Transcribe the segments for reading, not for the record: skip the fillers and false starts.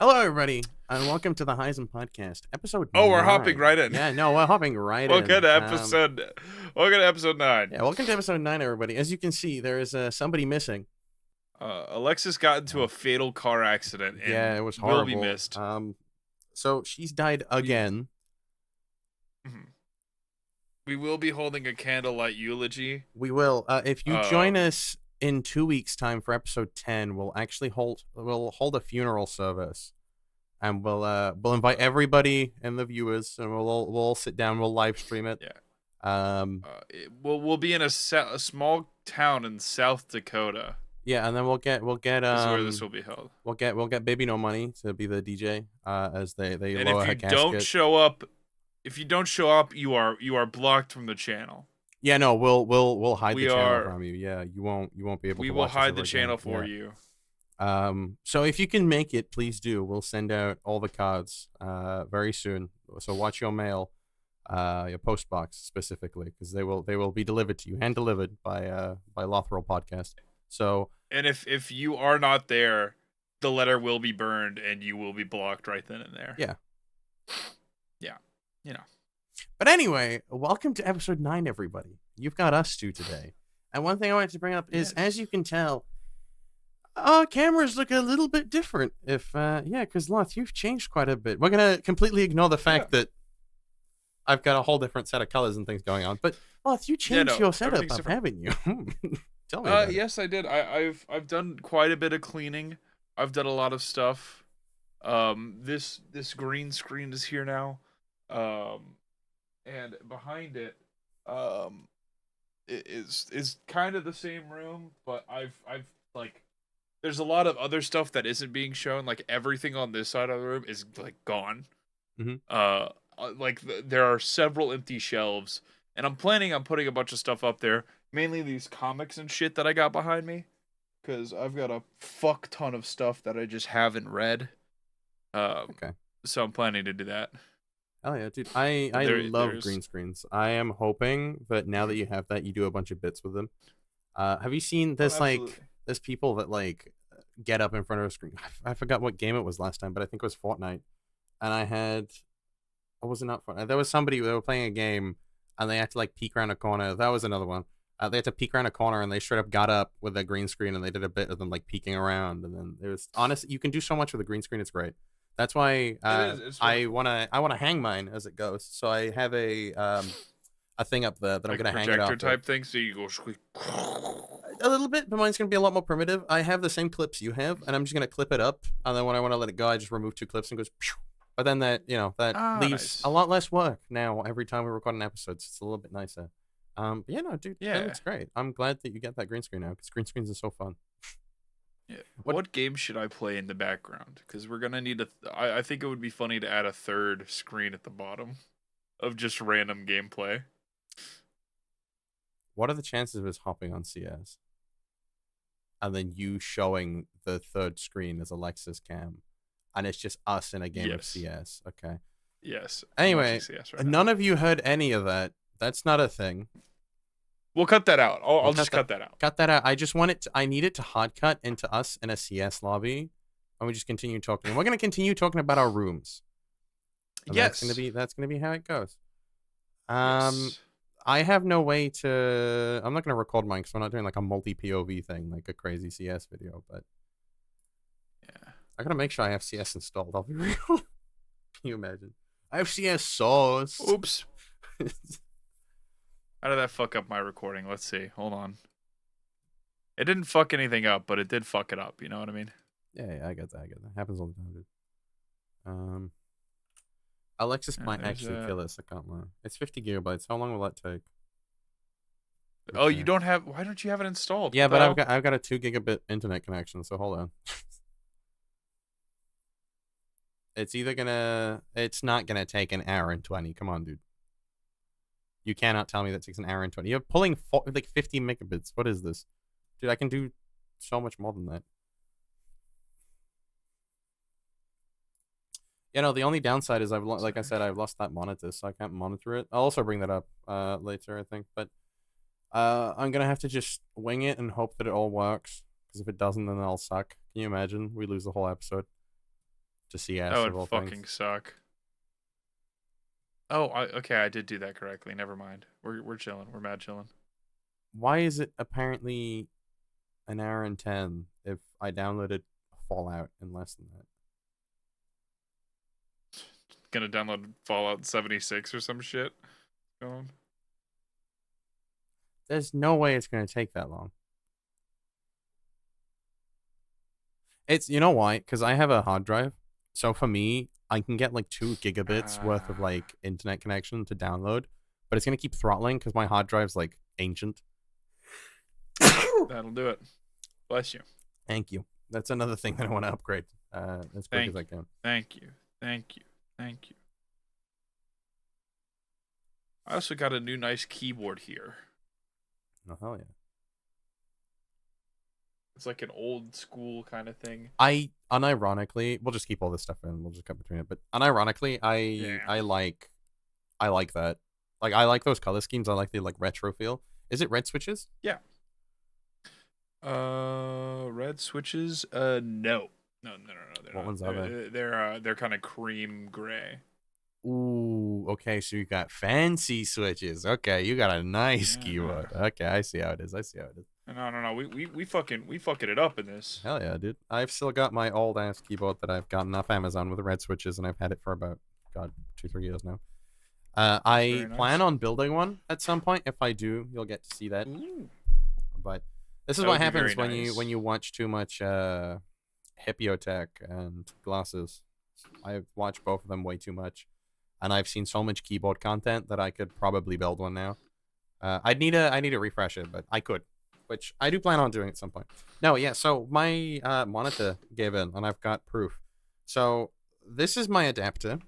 Hello, everybody, and welcome to the Haizum podcast, episode Oh, we're hopping 9. right in. Yeah, no, we're hopping right Welcome in. to episode. Welcome to episode 9. Yeah, welcome to episode 9, everybody. As you can see, there is somebody missing. Alexis got into a fatal car accident Yeah, and it was will be horrible. missed. So she's died again. Mhm. We will be holding a candlelight eulogy. We will. If you join Um, us in 2 weeks' time for episode 10, we'll actually hold a funeral service, and we'll invite everybody and the viewers, and we'll sit down. We'll live stream it. yeah. Um, We'll be in a small town in South Dakota. yeah, and then we'll get This is where this will be held. we'll get Baby No Money to be the DJ as they And lower if her you don't casket. show up, you are blocked from the channel. Yeah, no, we'll hide We the channel are. from you. Yeah, you won't be able We to will watch this hide ever the channel again. for Yeah. you. So if you can make it, please do. We'll send out all the cards very soon. So watch your mail, your post box specifically, because they will be delivered to you, hand delivered by Loth Podcast. So And if you are not there, the letter will be burned and you will be blocked right then and there. yeah. Yeah. You know. But anyway, welcome to episode 9, everybody. You've got us two today. And one thing I wanted to bring up is, as you can tell, our cameras look a little bit different. Because Loth, you've changed quite a bit. We're going to completely ignore the fact that I've got a whole different set of colors and things going on. But Loth, you changed your setup up, haven't you? Tell me about it. Yes, I did. I've done quite a bit of cleaning. I've done a lot of stuff. This green screen is here now. And behind it, is kind of the same room, but I've like, there's a lot of other stuff that isn't being shown. Like everything on this side of the room is like gone. There are several empty shelves, and I'm planning on putting a bunch of stuff up there, mainly these comics and shit that I got behind me, because I've got a fuck ton of stuff that I just haven't read. Okay. So I'm planning to do that. Oh yeah, dude. I love green screens. I am hoping that now that you have that, you do a bunch of bits with them. Have you seen this there's people that like get up in front of a screen? I forgot what game it was last time, but I think it was Fortnite. And I had, or was it not Fortnite? There was somebody, they were playing a game and they had to like peek around a corner. That was another one. They had to peek around a corner and they straight up got up with a green screen and they did a bit of them like peeking around. And then it was honest. You can do so much with a green screen. It's great. That's why I wanna hang mine as it goes. So I have a thing up there that I'm gonna hang it off. Projector type thing, so you go a little bit, but mine's gonna be a lot more primitive. I have the same clips you have, and I'm just gonna clip it up, and then when I want to let it go, I just remove 2 clips and goes. Phew. But then that leaves a lot less work now. Every time we record an episode, so it's a little bit nicer. But yeah, no, dude, that looks great. I'm glad that you get that green screen now because green screens are so fun. Yeah. What game should I play in the background? Because we're gonna need I think it would be funny to add a third screen at the bottom of just random gameplay. What are the chances of us hopping on CS? And then you showing the third screen as Alexis cam. And it's just us in a game of CS. Okay. Yes. Anyway, right none of you heard any of that. That's not a thing. We'll cut that out. I'll just cut that out. Cut that out. I just want it. I need it to hard cut into us in a CS lobby, and we just continue talking. We're gonna continue talking about our rooms. And yes. That's gonna be how it goes. Yes. I have no way to. I'm not gonna record mine because we're not doing like a multi POV thing, like a crazy CS video. But yeah, I gotta make sure I have CS installed. I'll be real. Can you imagine? I have CS source. Oops. How did that fuck up my recording? Let's see. Hold on. It didn't fuck anything up, but it did fuck it up. You know what I mean? Yeah, I get that. Happens all the time, dude. Alexis might actually kill us. I can't lie. It's 50 gigabytes. How long will that take? Oh, you don't have? Why don't you have it installed? Yeah, but I've got a 2 gigabit internet connection. So hold on. It's not gonna take an hour and 20. Come on, dude. You cannot tell me that takes an hour and 20. You're pulling 50 megabits. What is this? Dude, I can do so much more than that. You know, the only downside is I've lost that monitor, so I can't monitor it. I'll also bring that up later, I think. But I'm going to have to just wing it and hope that it all works. Because if it doesn't, then I'll suck. Can you imagine? We lose the whole episode. to CS That of would all fucking things. suck. Oh, okay, I did do that correctly. Never mind. We're chilling. We're mad chilling. Why is it apparently an hour and 10 if I downloaded Fallout in less than that? Gonna download Fallout 76 or some shit. Going. There's no way it's going to take that long. It's, you know why? Because I have a hard drive. So for me, I can get like 2 gigabits worth of like internet connection to download, but it's going to keep throttling because my hard drive's like ancient. That'll do it. Bless you. Thank you. That's another thing that I want to upgrade as quick as I can. Thank you. Thank you. Thank you. I also got a new nice keyboard here. Oh, hell yeah. It's like an old school kind of thing. I unironically, we'll just keep all this stuff in. We'll just cut between it. But unironically, I like that. Like I like those color schemes. I like the like retro feel. Is it red switches? Yeah. Red switches. No. What ones are they? They're kind of cream gray. Ooh, okay. So you got fancy switches. Okay, you got a nice keyboard. Okay, I see how it is. No. We fucking it up in this. Hell yeah, dude. I've still got my old ass keyboard that I've gotten off Amazon with the red switches, and I've had it for about 2-3 years now. I plan on building one at some point. If I do, you'll get to see that. Ooh. But this is what happens when you watch too much Hippiotech and Glasses. I've watched both of them way too much, and I've seen so much keyboard content that I could probably build one now. I'd need to refresh it, but I could, which I do plan on doing at some point. No, yeah. So my monitor gave in, and I've got proof. So this is my adapter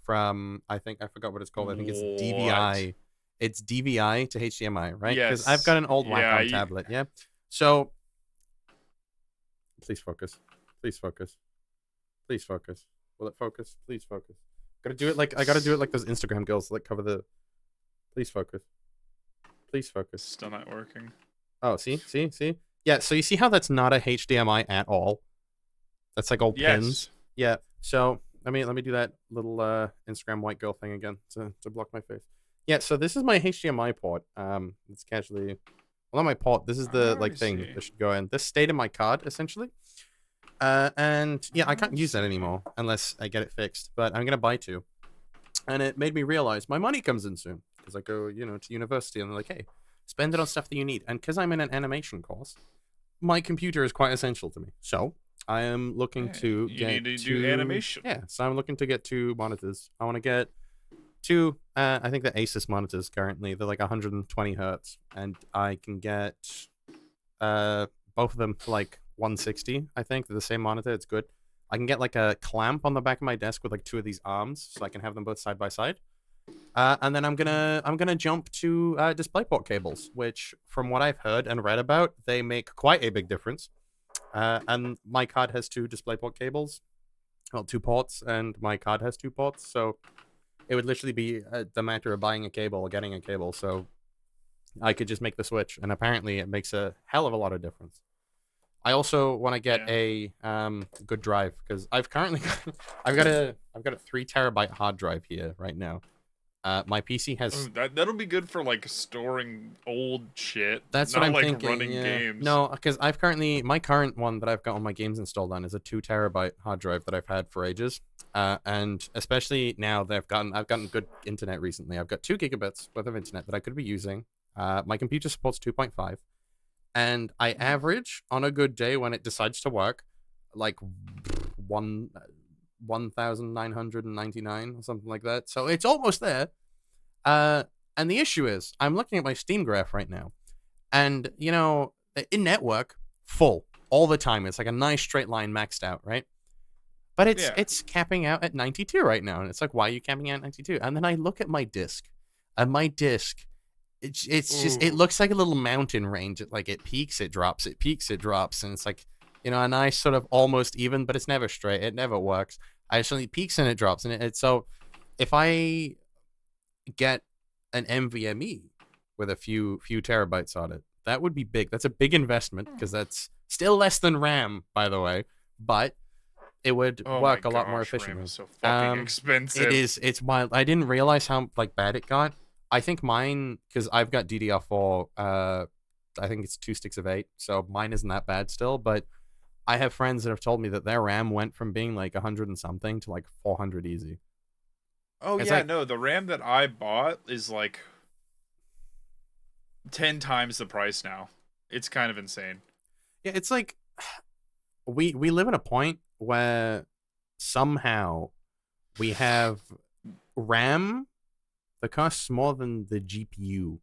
from, I forgot what it's called. I think it's DVI. It's DVI to HDMI, right? Because I've got an old Wacom tablet. Yeah. So please focus. Please focus. Please focus. Will it focus? Please focus. I gotta do it like those Instagram girls that cover the. Please focus. Please focus. Still not working. Oh, see? Yeah, so you see how that's not a HDMI at all? That's like old pins. Yeah. So let me do that little Instagram white girl thing again to block my face. Yeah, so this is my HDMI port. It's casually, well, not my port. This is the thing that should go in. This stayed in my card essentially. And yeah, I can't use that anymore unless I get it fixed. But I'm gonna buy 2, and it made me realize my money comes in soon because I go, to university, and they're like, hey, spend it on stuff that you need. And because I'm in an animation course, my computer is quite essential to me. So I am looking to get do animation. Yeah, so I'm looking to get 2 monitors. I want to get 2. I think the Asus monitors currently they're like 120 hertz, and I can get both of them for like 160. I think they're the same monitor. It's good. I can get like a clamp on the back of my desk with like 2 of these arms, so I can have them both side by side. And then I'm gonna jump to DisplayPort cables, which from what I've heard and read about, they make quite a big difference. And my card has 2 DisplayPort cables, well, 2 ports, and my card has 2 ports, so it would literally be the matter of buying a cable or getting a cable. So I could just make the switch, and apparently it makes a hell of a lot of difference. I also want to get a good drive because I've got a 3 terabyte hard drive here right now. My PC has that'll be good for like storing old shit. That's what I'm like thinking. Running games. No, because my current one that I've got all my games installed on is a 2 terabyte hard drive that I've had for ages. And especially now that I've gotten good internet recently. I've got 2 gigabits worth of internet that I could be using. My computer supports 2.5. And I average on a good day when it decides to work, like 1,999 or something like that. So it's almost there. And the issue is, I'm looking at my Steam graph right now, and in network full all the time. It's like a nice straight line maxed out, right? But it's capping out at 92 right now, and it's like, why are you capping out at 92? And then I look at my disc, and my disc. It's just, it looks like a little mountain range. It peaks, it drops, it peaks, it drops. And it's like, a nice sort of almost even, but it's never straight. It never works. I actually peaks and it drops. And so if I get an NVMe with a few terabytes on it, that would be big. That's a big investment because that's still less than RAM, by the way. But it would Oh work my a lot more gosh, RAM efficiently. is so fucking expensive. It's wild. I didn't realize how like bad it got. I think mine, because I've got DDR4. I think it's 2 sticks of 8, so mine isn't that bad still. But I have friends that have told me that their RAM went from being like 100 and something to like 400 easy. Oh It's yeah, like, no, the RAM that I bought is like 10 times the price now. It's kind of insane. yeah, it's like we live at a point where somehow we have RAM that costs more than the GPU,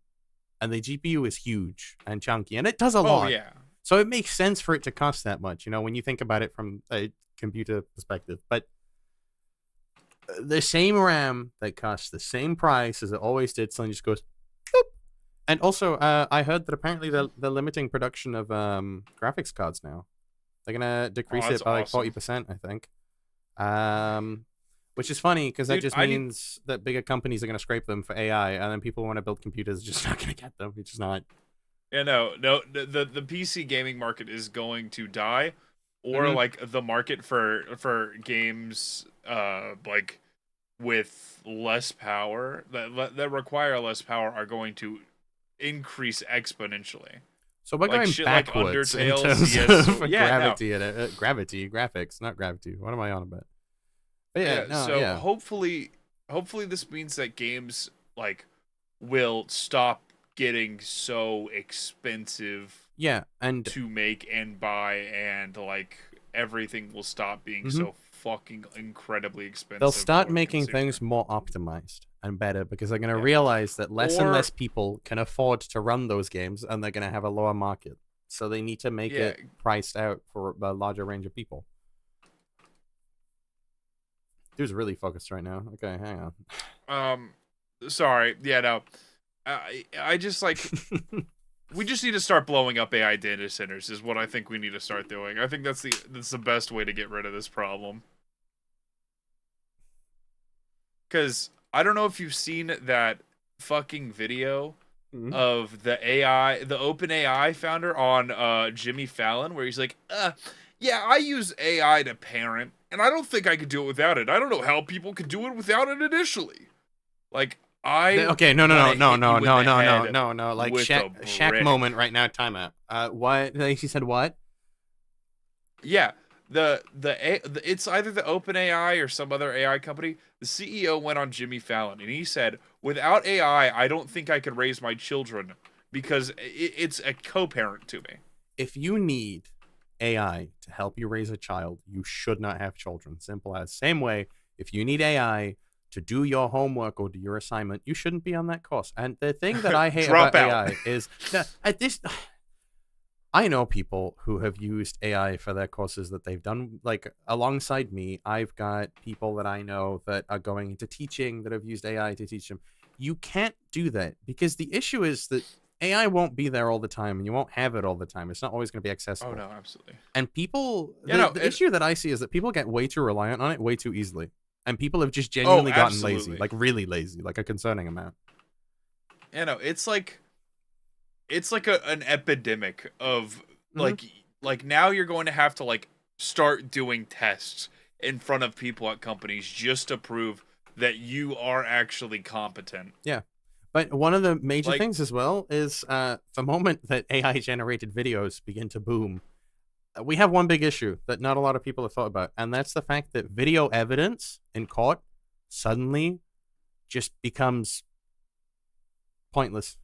and the GPU is huge and chunky, and it does a lot. Oh yeah. So it makes sense for it to cost that much, when you think about it from a computer perspective. But the same RAM that costs the same price as it always did, suddenly just goes boop. And also, I heard that apparently they're limiting production of graphics cards now. They're gonna decrease it by awesome. like 40%, I think. Which is funny because that just means that bigger companies are gonna scrape them for AI, and then people who want to build computers are just not gonna get them. It's just not. Yeah, no. The PC gaming market is going to die, or like the market for games like with less power that require less power are going to increase exponentially. So we're going backwards in terms of gravity and gravity graphics, not gravity. What am I on about? But hopefully this means that games like will stop getting so expensive and to make and buy, and like everything will stop being so fucking incredibly expensive. They'll start making things more optimized and better because they're going to realize that less and less people can afford to run those games, and they're going to have a lower market, so they need to make it priced out for a larger range of people. Dude's really focused right now. Okay, hang on. Sorry. Yeah, no. I just like we just need to start blowing up AI data centers is what I think we need to start doing. I think that's the best way to get rid of this problem. Cuz I don't know if you've seen that fucking video of the open AI founder on Jimmy Fallon where he's like, yeah, I use AI to parent, and I don't think I could do it without it. I don't know how people could do it without it initially. Like no. Like Shaq moment right now. Timeout. What? He said what? Yeah, it's either the OpenAI or some other AI company. The CEO went on Jimmy Fallon and he said, "Without AI, I don't think I could raise my children because it's a co-parent to me." If you need AI to help you raise a child, you should not have children. Simple as. Same way, if you need AI to do your homework or do your assignment, you shouldn't be on that course. And the thing that I hate about AI is that at this, I know people who have used AI for their courses that they've done. Like alongside me, I've got people that I know that are going into teaching that have used AI to teach them. You can't do that because the issue is that AI won't be there all the time, and you won't have it all the time. It's not always going to be accessible. Oh no, absolutely. And people, the issue that I see is that people get way too reliant on it way too easily. And people have just genuinely gotten lazy, like really lazy, like a concerning amount. It's like an epidemic of like now you're going to have to like start doing tests in front of people at companies just to prove that you are actually competent. Yeah. But one of the major things as well is the moment that AI generated videos begin to boom, we have one big issue that not a lot of people have thought about, and that's the fact that video evidence in court suddenly just becomes pointless.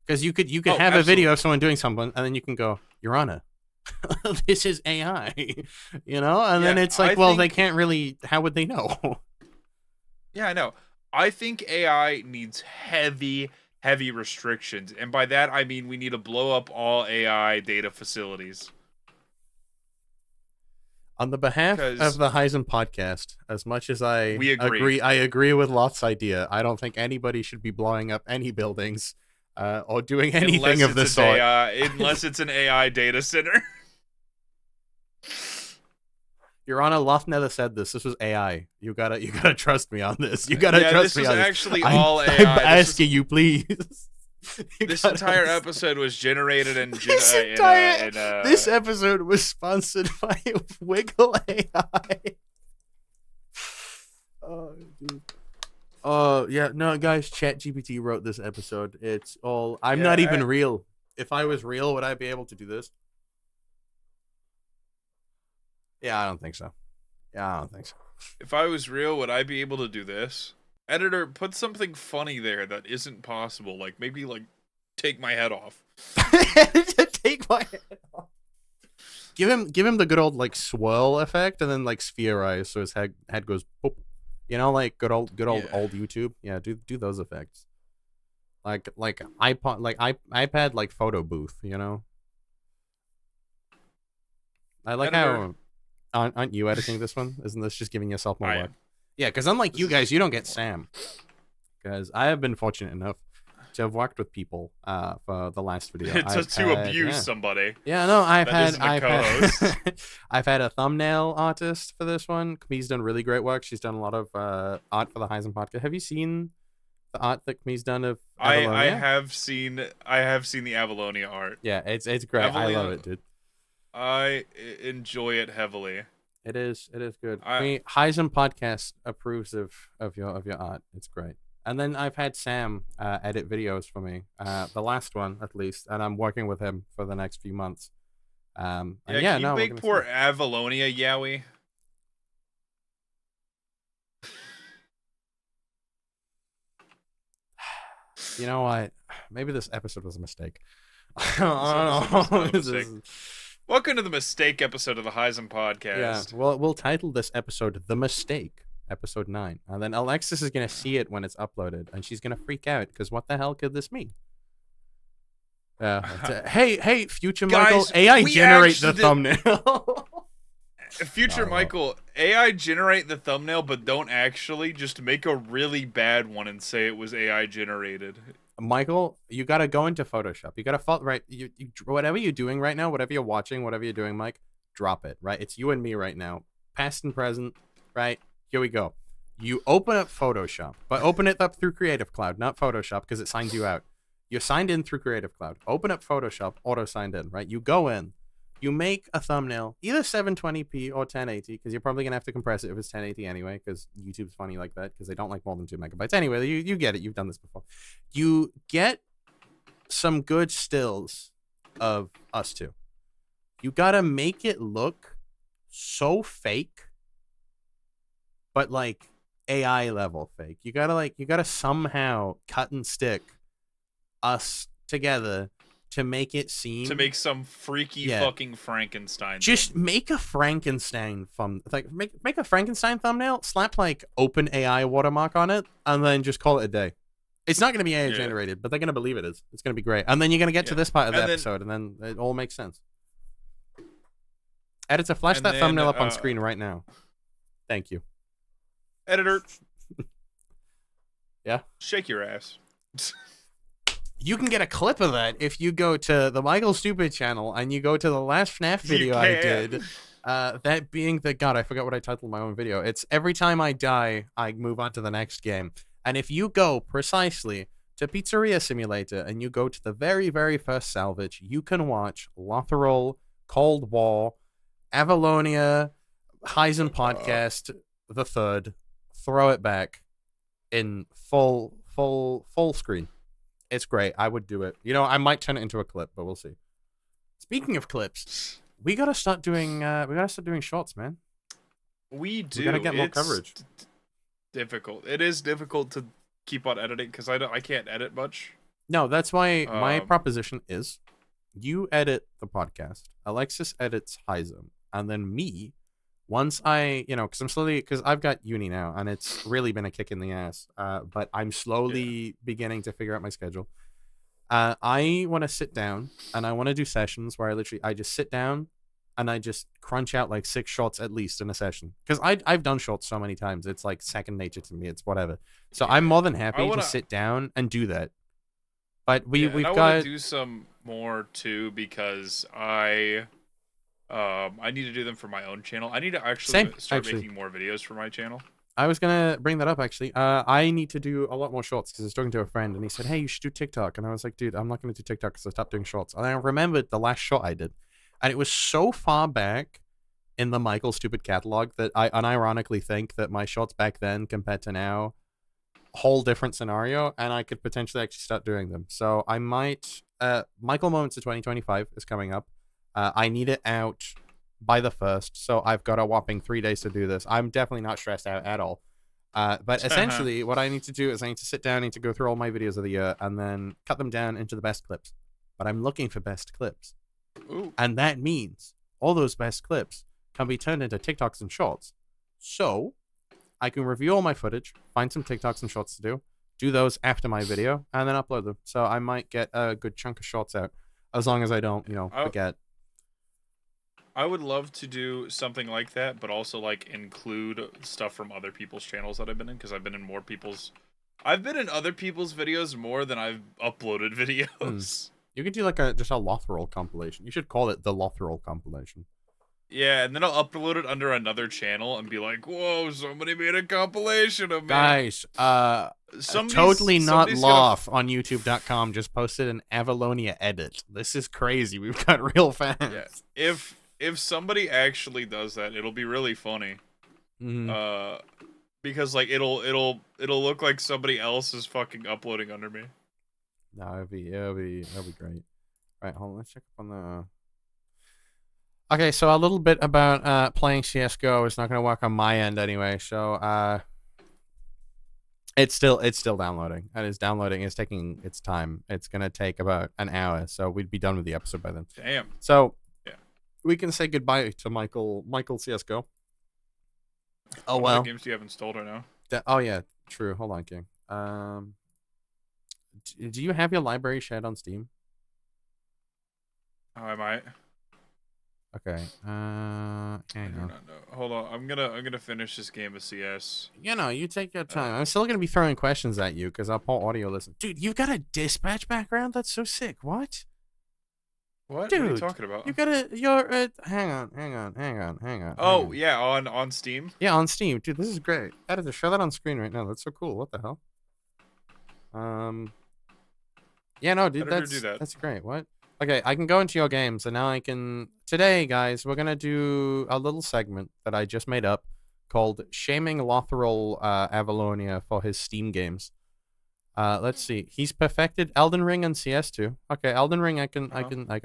Because you could have a video of someone doing something, and then you can go, Your Honor, this is AI, and then it's like, they can't really. How would they know? Yeah, I know. I think AI needs heavy restrictions, and by that I mean we need to blow up all AI data facilities. On the behalf of the Haizum podcast, as much as I agree with Loth's idea. I don't think anybody should be blowing up any buildings or doing anything of the sort. Unless it's an AI data center. Your Honor, Loth never said this. This was AI. You gotta trust me on this. You gotta trust me on this. This is actually all AI. I'm asking you, please. This entire episode was generated in this episode was sponsored by Wiggle AI. Oh, dude. Yeah, no, guys, ChatGPT wrote this episode. It's all. I'm not even real. If I was real, would I be able to do this? Yeah, I don't think so. If I was real, would I be able to do this? Editor, put something funny there that isn't possible. Like, maybe, like, take my head off. Take my head off. Give him the good old, like, swirl effect and then, like, spherize so his head goes boop. You know, like, good old old YouTube. Yeah, do those effects. Like iPod, like iPad, like photo booth, you know? I like Editor. how... Aren't you editing this one? Isn't this just giving yourself more work? Yeah, because unlike you guys, you don't get Sam. Because I have been fortunate enough to have worked with people for the last video. to abuse somebody. Yeah, no, I've had a thumbnail artist for this one. Kami's done really great work. She's done a lot of art for the Haizum podcast. Have you seen the art that Kami's done of Avalonia? I have seen the Avalonia art. Yeah, it's great. I love it, dude. I enjoy it heavily. It is good. Haizum podcast approves of your art. It's great. And then I've had Sam edit videos for me, the last one at least, and I'm working with him for the next few months. Can you make poor Avalonia Yowie? You know what? Maybe this episode was a mistake. I don't know. Welcome to the mistake episode of the Haizum podcast. Yeah, well, we'll title this episode "The Mistake," episode 9, and then Alexis is gonna see it when it's uploaded, and she's gonna freak out because what the hell could this mean? Hey, future Michael, AI generate the thumbnail. Future Michael, AI generate the thumbnail, but don't actually. Just make a really bad one and say it was AI generated. Michael, you gotta go into Photoshop. You gotta right. You whatever you're doing right now, whatever you're watching, whatever you're doing, Mike, drop it. Right, it's you and me right now, past and present. Right, here we go. You open up Photoshop, but open it up through Creative Cloud, not Photoshop, because it signs you out. You're signed in through Creative Cloud. Open up Photoshop, auto signed in. Right, you go in. You make a thumbnail, either 720p or 1080, because you're probably going to have to compress it if it's 1080 anyway, because YouTube's funny like that, because they don't like more than 2 megabytes. Anyway, you get it. You've done this before. You get some good stills of us two. You got to make it look so fake, but like AI level fake. You got to somehow cut and stick us together to make it seem some freaky fucking Frankenstein. Just make a Frankenstein make a Frankenstein thumbnail, slap like open AI watermark on it, and then just call it a day. It's not going to be AI generated, but they're going to believe it is. It's going to be great. And then you're going to get to this part of the episode, and then it all makes sense. Editor, flash that thumbnail up on screen right now. Thank you. Editor. Yeah? Shake your ass. You can get a clip of that if you go to the Michael Stupid channel and you go to the last FNAF video I did. That being God, I forgot what I titled my own video. It's every time I die, I move on to the next game. And if you go precisely to Pizzeria Simulator and you go to the very, very first salvage, you can watch Loth, Cold War, Avalonia, Haizum podcast, the third, throw it back in full screen. It's great. I would do it. You know, I might turn it into a clip, but we'll see. Speaking of clips, we gotta start doing shorts, man. We do. We gotta get more coverage. Difficult. It is difficult to keep on editing because I can't edit much. No, that's why my proposition is you edit the podcast, Alexis edits Haizum, and then me, once because I've got uni now, and it's really been a kick in the ass, but I'm slowly beginning to figure out my schedule. I want to sit down, and I want to do sessions where I just sit down, and I just crunch out like 6 shorts at least in a session. Because I've done shorts so many times, it's like second nature to me, it's whatever. So I'm more than happy to sit down and do that. But we've got to do some more too, because I need to do them for my own channel. I need to actually start making more videos for my channel. I was gonna bring that up actually. I need to do a lot more shorts because I was talking to a friend and he said, "Hey, you should do TikTok." And I was like, "Dude, I'm not gonna do TikTok because I stopped doing shorts." And I remembered the last shot I did, and it was so far back in the Michael Stupid catalog that I unironically think that my shorts back then compared to now, whole different scenario, and I could potentially actually start doing them. So I might. Michael Moments of 2025 is coming up. I need it out by the 1st, so I've got a whopping 3 days to do this. I'm definitely not stressed out at all. But essentially, what I need to do is I need to sit down, I need to go through all my videos of the year, and then cut them down into the best clips. But I'm looking for best clips. Ooh. And that means all those best clips can be turned into TikToks and shorts. So I can review all my footage, find some TikToks and shorts to do those after my video, and then upload them. So I might get a good chunk of shorts out, as long as I don't, forget. I would love to do something like that, but also like include stuff from other people's channels that I've been in, because I've been in other people's videos more than I've uploaded videos. You could do like just a Loth roll compilation. You should call it the Loth roll compilation. Yeah, and then I'll upload it under another channel and be like, "Whoa, somebody made a compilation of me." Guys, totally not Loth on YouTube.com just posted an Avalonia edit. This is crazy. We've got real fans. Yeah. If somebody actually does that, it'll be really funny. Mm-hmm. Because like it'll look like somebody else is fucking uploading under me. No, it'll be great. Right, hold on, let's check up on the. Okay, so a little bit about playing CS:GO is not going to work on my end anyway. So it's still downloading. It is downloading. It's taking its time. It's going to take about an hour, so we'd be done with the episode by then. Damn. So yeah, we can say goodbye to Michael CS:GO. Oh well. What games do you have installed right now? Oh yeah, true. Hold on, King. Do you have your library shared on Steam? Oh, I might. Okay. Hang on. I do not know. Hold on. I'm gonna finish this game of CS. You take your time. I'm still gonna be throwing questions at you because I'll pull audio listen. Dude, you've got a dispatch background? That's so sick. What? What? Dude, what are you talking about? You got hang on. Oh, yeah, on Steam? Yeah, on Steam. Dude, this is great. Editor, show that on screen right now. That's so cool. What the hell? Yeah, no, dude, that's great. What? Okay, I can go into your games, and now I can... Today, guys, we're going to do a little segment that I just made up called Shaming Lothral Avalonia for his Steam games. Let's see. He's perfected Elden Ring and CS2. Okay, Elden Ring I can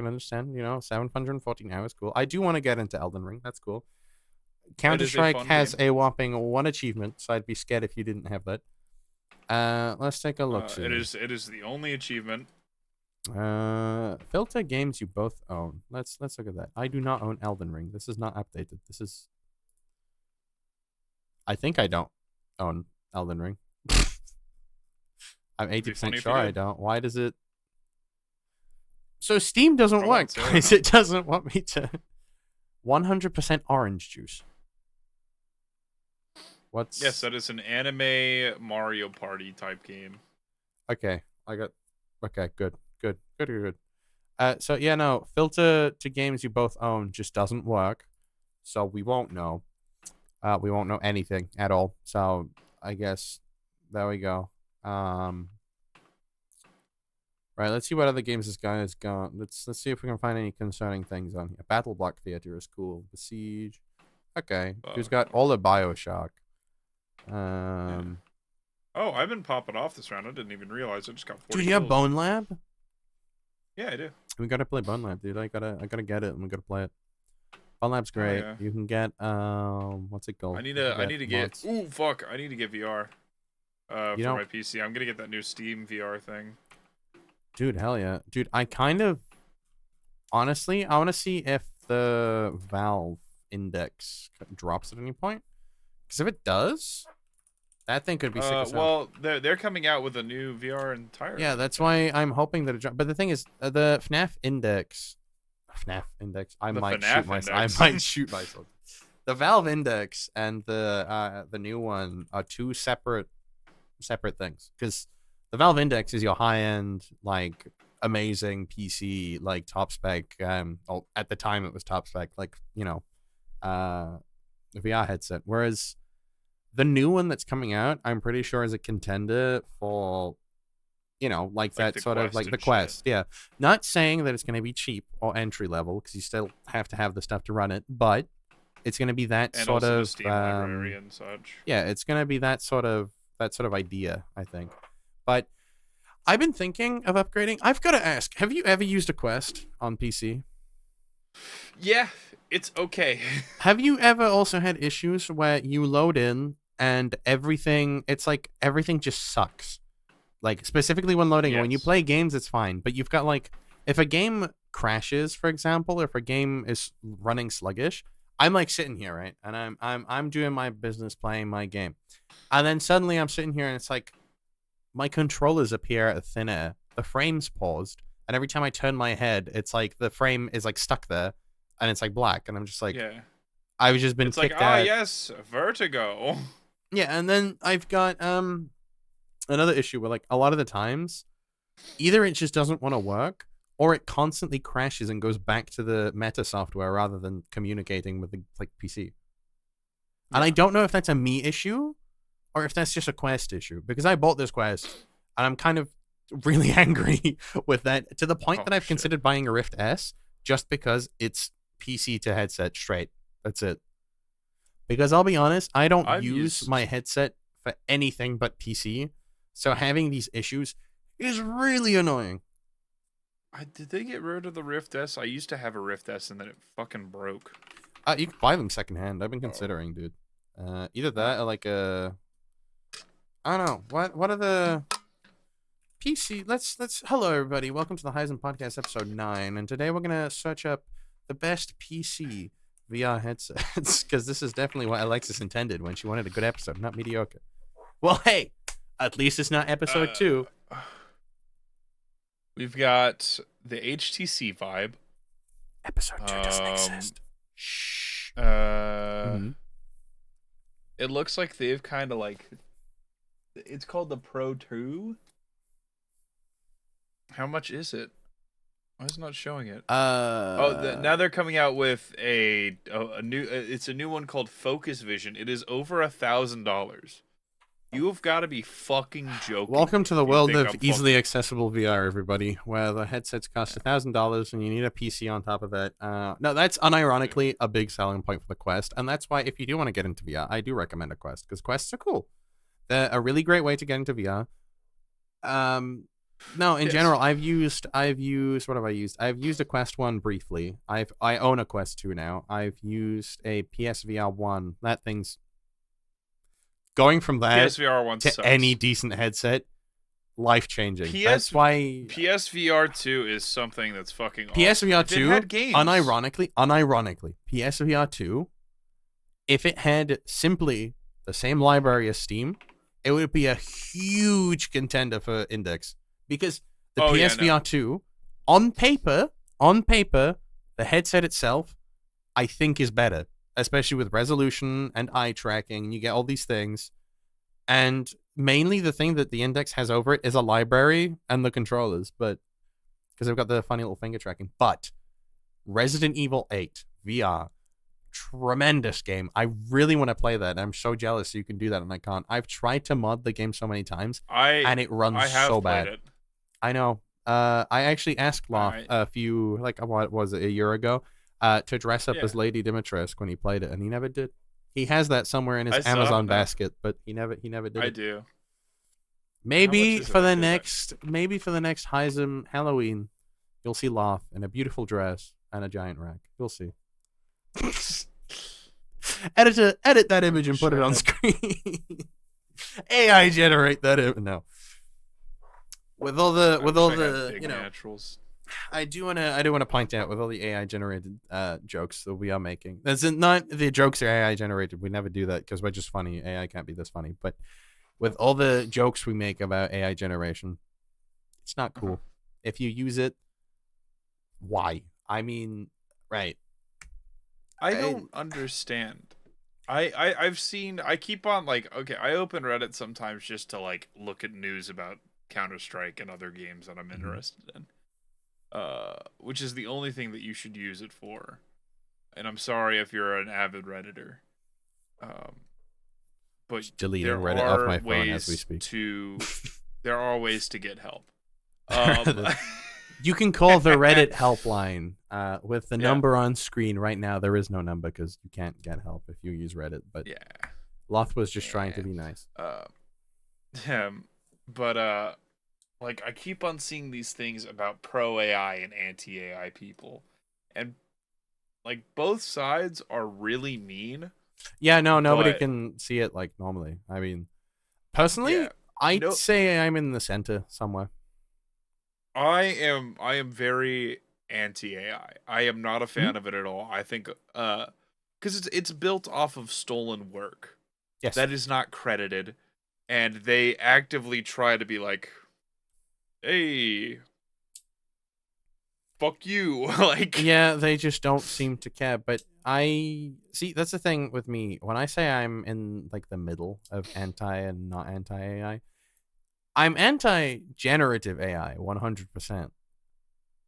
understand, 714 hours, cool. I do want to get into Elden Ring. That's cool. Counter-Strike has a whopping 1 achievement, so I'd be scared if you didn't have that. Let's take a look. It is the only achievement. Filter games you both own. Let's look at that. I do not own Elden Ring. This is not updated. I think I don't own Elden Ring. I'm 80% sure I don't. Why does it? So Steam doesn't work, guys. It doesn't want me to. 100% orange juice. Yes, that is an anime Mario Party type game. Okay, okay, good. So yeah, no, filter to games you both own just doesn't work, so we won't know. We won't know anything at all. So I guess there we go. Right, let's see what other games this guy has got. Let's see if we can find any concerning things on here. Battle Block Theater is cool. The Siege. Okay, who's got all the BioShock? Oh, I've been popping off this round. I didn't even realize I just got 40 Dude, you have Bone Lab? Yeah, I do. We gotta play Bone Lab, dude. I gotta get it and we gotta play it. Bone Lab's great. Oh, yeah. You can get what's it called? I need to get ooh fuck. I need to get VR. For my PC. I'm gonna get that new Steam VR thing. Dude, hell yeah. Dude, I kind of honestly I wanna see if the Valve index drops at any point. Because if it does, that thing could be sick as hell. Well, they're coming out with a new VR entirely. Yeah, that's why I'm hoping that it drops. But the thing is, the FNAF index, I might shoot myself. The Valve index and the new one are two separate things. Because the Valve index is your high-end, like, amazing PC, like, top spec. At the time it was top spec, like, VR headset. Whereas The new one that's coming out, I'm pretty sure is a contender for, like that sort of like the Quest. Yeah. Not saying that it's going to be cheap or entry level, because you still have to have the stuff to run it, but it's going to be that and sort also of the Steam library and such. Yeah, it's going to be that sort of idea, I think. But I've been thinking of upgrading. I've got to ask, have you ever used a Quest on PC? Yeah, it's okay. Have you ever also had issues where you load in and it's like everything just sucks? Like, specifically when loading, when you play games, it's fine. But you've got, like, if a game crashes, for example, or if a game is running sluggish, I'm like sitting here, right? And I'm doing my business, playing my game. And then suddenly I'm sitting here and it's like my controllers appear at thin air. The frame's paused. And every time I turn my head, it's like the frame is like stuck there and it's like black. And I'm just like, yeah. I've just been kicked out. It's like, yes, vertigo. Yeah, and then I've got another issue where, like, a lot of the times either it just doesn't want to work or it constantly crashes and goes back to the meta software rather than communicating with the PC. And I don't know if that's a me issue or if that's just a Quest issue, because I bought this Quest and I'm kind of really angry with that, to the point that I've considered buying a Rift S just because it's PC to headset straight. That's it. Because I'll be honest, I don't use my headset for anything but PC. So having these issues is really annoying. Did they get rid of the Rift S? I used to have a Rift S and then it fucking broke. You can buy them secondhand. I've been considering, dude. Either that or like a... I don't know. What are the... PC... Let's... Hello, everybody. Welcome to the Haizum Podcast, episode 9. And today we're going to search up the best PC VR headsets. Because this is definitely what Alexis intended when she wanted a good episode, not mediocre. Well, hey... At least it's not episode 2. We've got the HTC Vibe. Episode 2 doesn't exist. Shh. It looks like they've kind of like... It's called the Pro 2. How much is it? Why is it not showing it? Now they're coming out with a new... It's a new one called Focus Vision. It is over $1,000. You've got to be fucking joking. Welcome to the world of easily accessible VR, everybody, where the headsets cost $1,000 and you need a PC on top of it. No, that's unironically a big selling point for the Quest, and that's why if you do want to get into VR, I do recommend a Quest, because Quests are cool. They're a really great way to get into VR. No, in general, I've used what have I used? I've used a Quest 1 briefly. I own a Quest 2 now. I've used a PSVR 1. That thing's going from that to sucks. Any decent headset, life-changing. That's why PSVR 2 is something that's fucking awesome. PSVR 2, unironically, PSVR 2, if it had simply the same library as Steam, it would be a huge contender for Index. Because the PSVR 2, on paper, the headset itself, I think is better. Especially with resolution and eye tracking, you get all these things. And mainly the thing that the Index has over it is a library and the controllers, but because they've got the funny little finger tracking. But Resident Evil 8 VR, tremendous game. I really want to play that. I'm so jealous you can do that and I can't. I've tried to mod the game so many times and it runs so bad. It. I know. I actually asked Loth a year ago, to dress up as Lady Dimitrescu when he played it, and he never did. He has that somewhere in his Amazon basket, but he never did. I do. Maybe for the next Haizum Halloween, you'll see Loth in a beautiful dress and a giant rack. You'll see. Edit that image and put it on screen. AI generate that image. No. With all the naturals. I do want to point out, with all the AI generated jokes that we are making, that's not the jokes are AI generated. We never do that because we're just funny. AI can't be this funny. But with all the jokes we make about AI generation, it's not cool. If you use it, why? I mean, right? I don't understand. I've seen. I keep on I open Reddit sometimes just to look at news about Counter-Strike and other games that I'm interested in. Which is the only thing that you should use it for. And I'm sorry if you're an avid Redditor. but Just deleting there Reddit off are my phone as we ways speak. there are ways to get help. You can call the Reddit helpline with the Yeah. number on screen right now. There is no number because you can't get help if you use Reddit. But Yeah, Loth was just trying to be nice. But like I keep on seeing these things about pro AI and anti AI people, and like both sides are really mean. Yeah, no, nobody but can see it like normally. I mean, personally, yeah, I'd no, say I'm in the center somewhere. I am very anti AI. I am not a fan Mhm. of it at all. I think because it's built off of stolen work Yes. that is not credited, and they actively try to be like, hey, fuck you. Like, Yeah, they just don't seem to care. But I see that's the thing with me. When I say I'm in like the middle of anti and not anti AI, I'm anti generative AI 100%.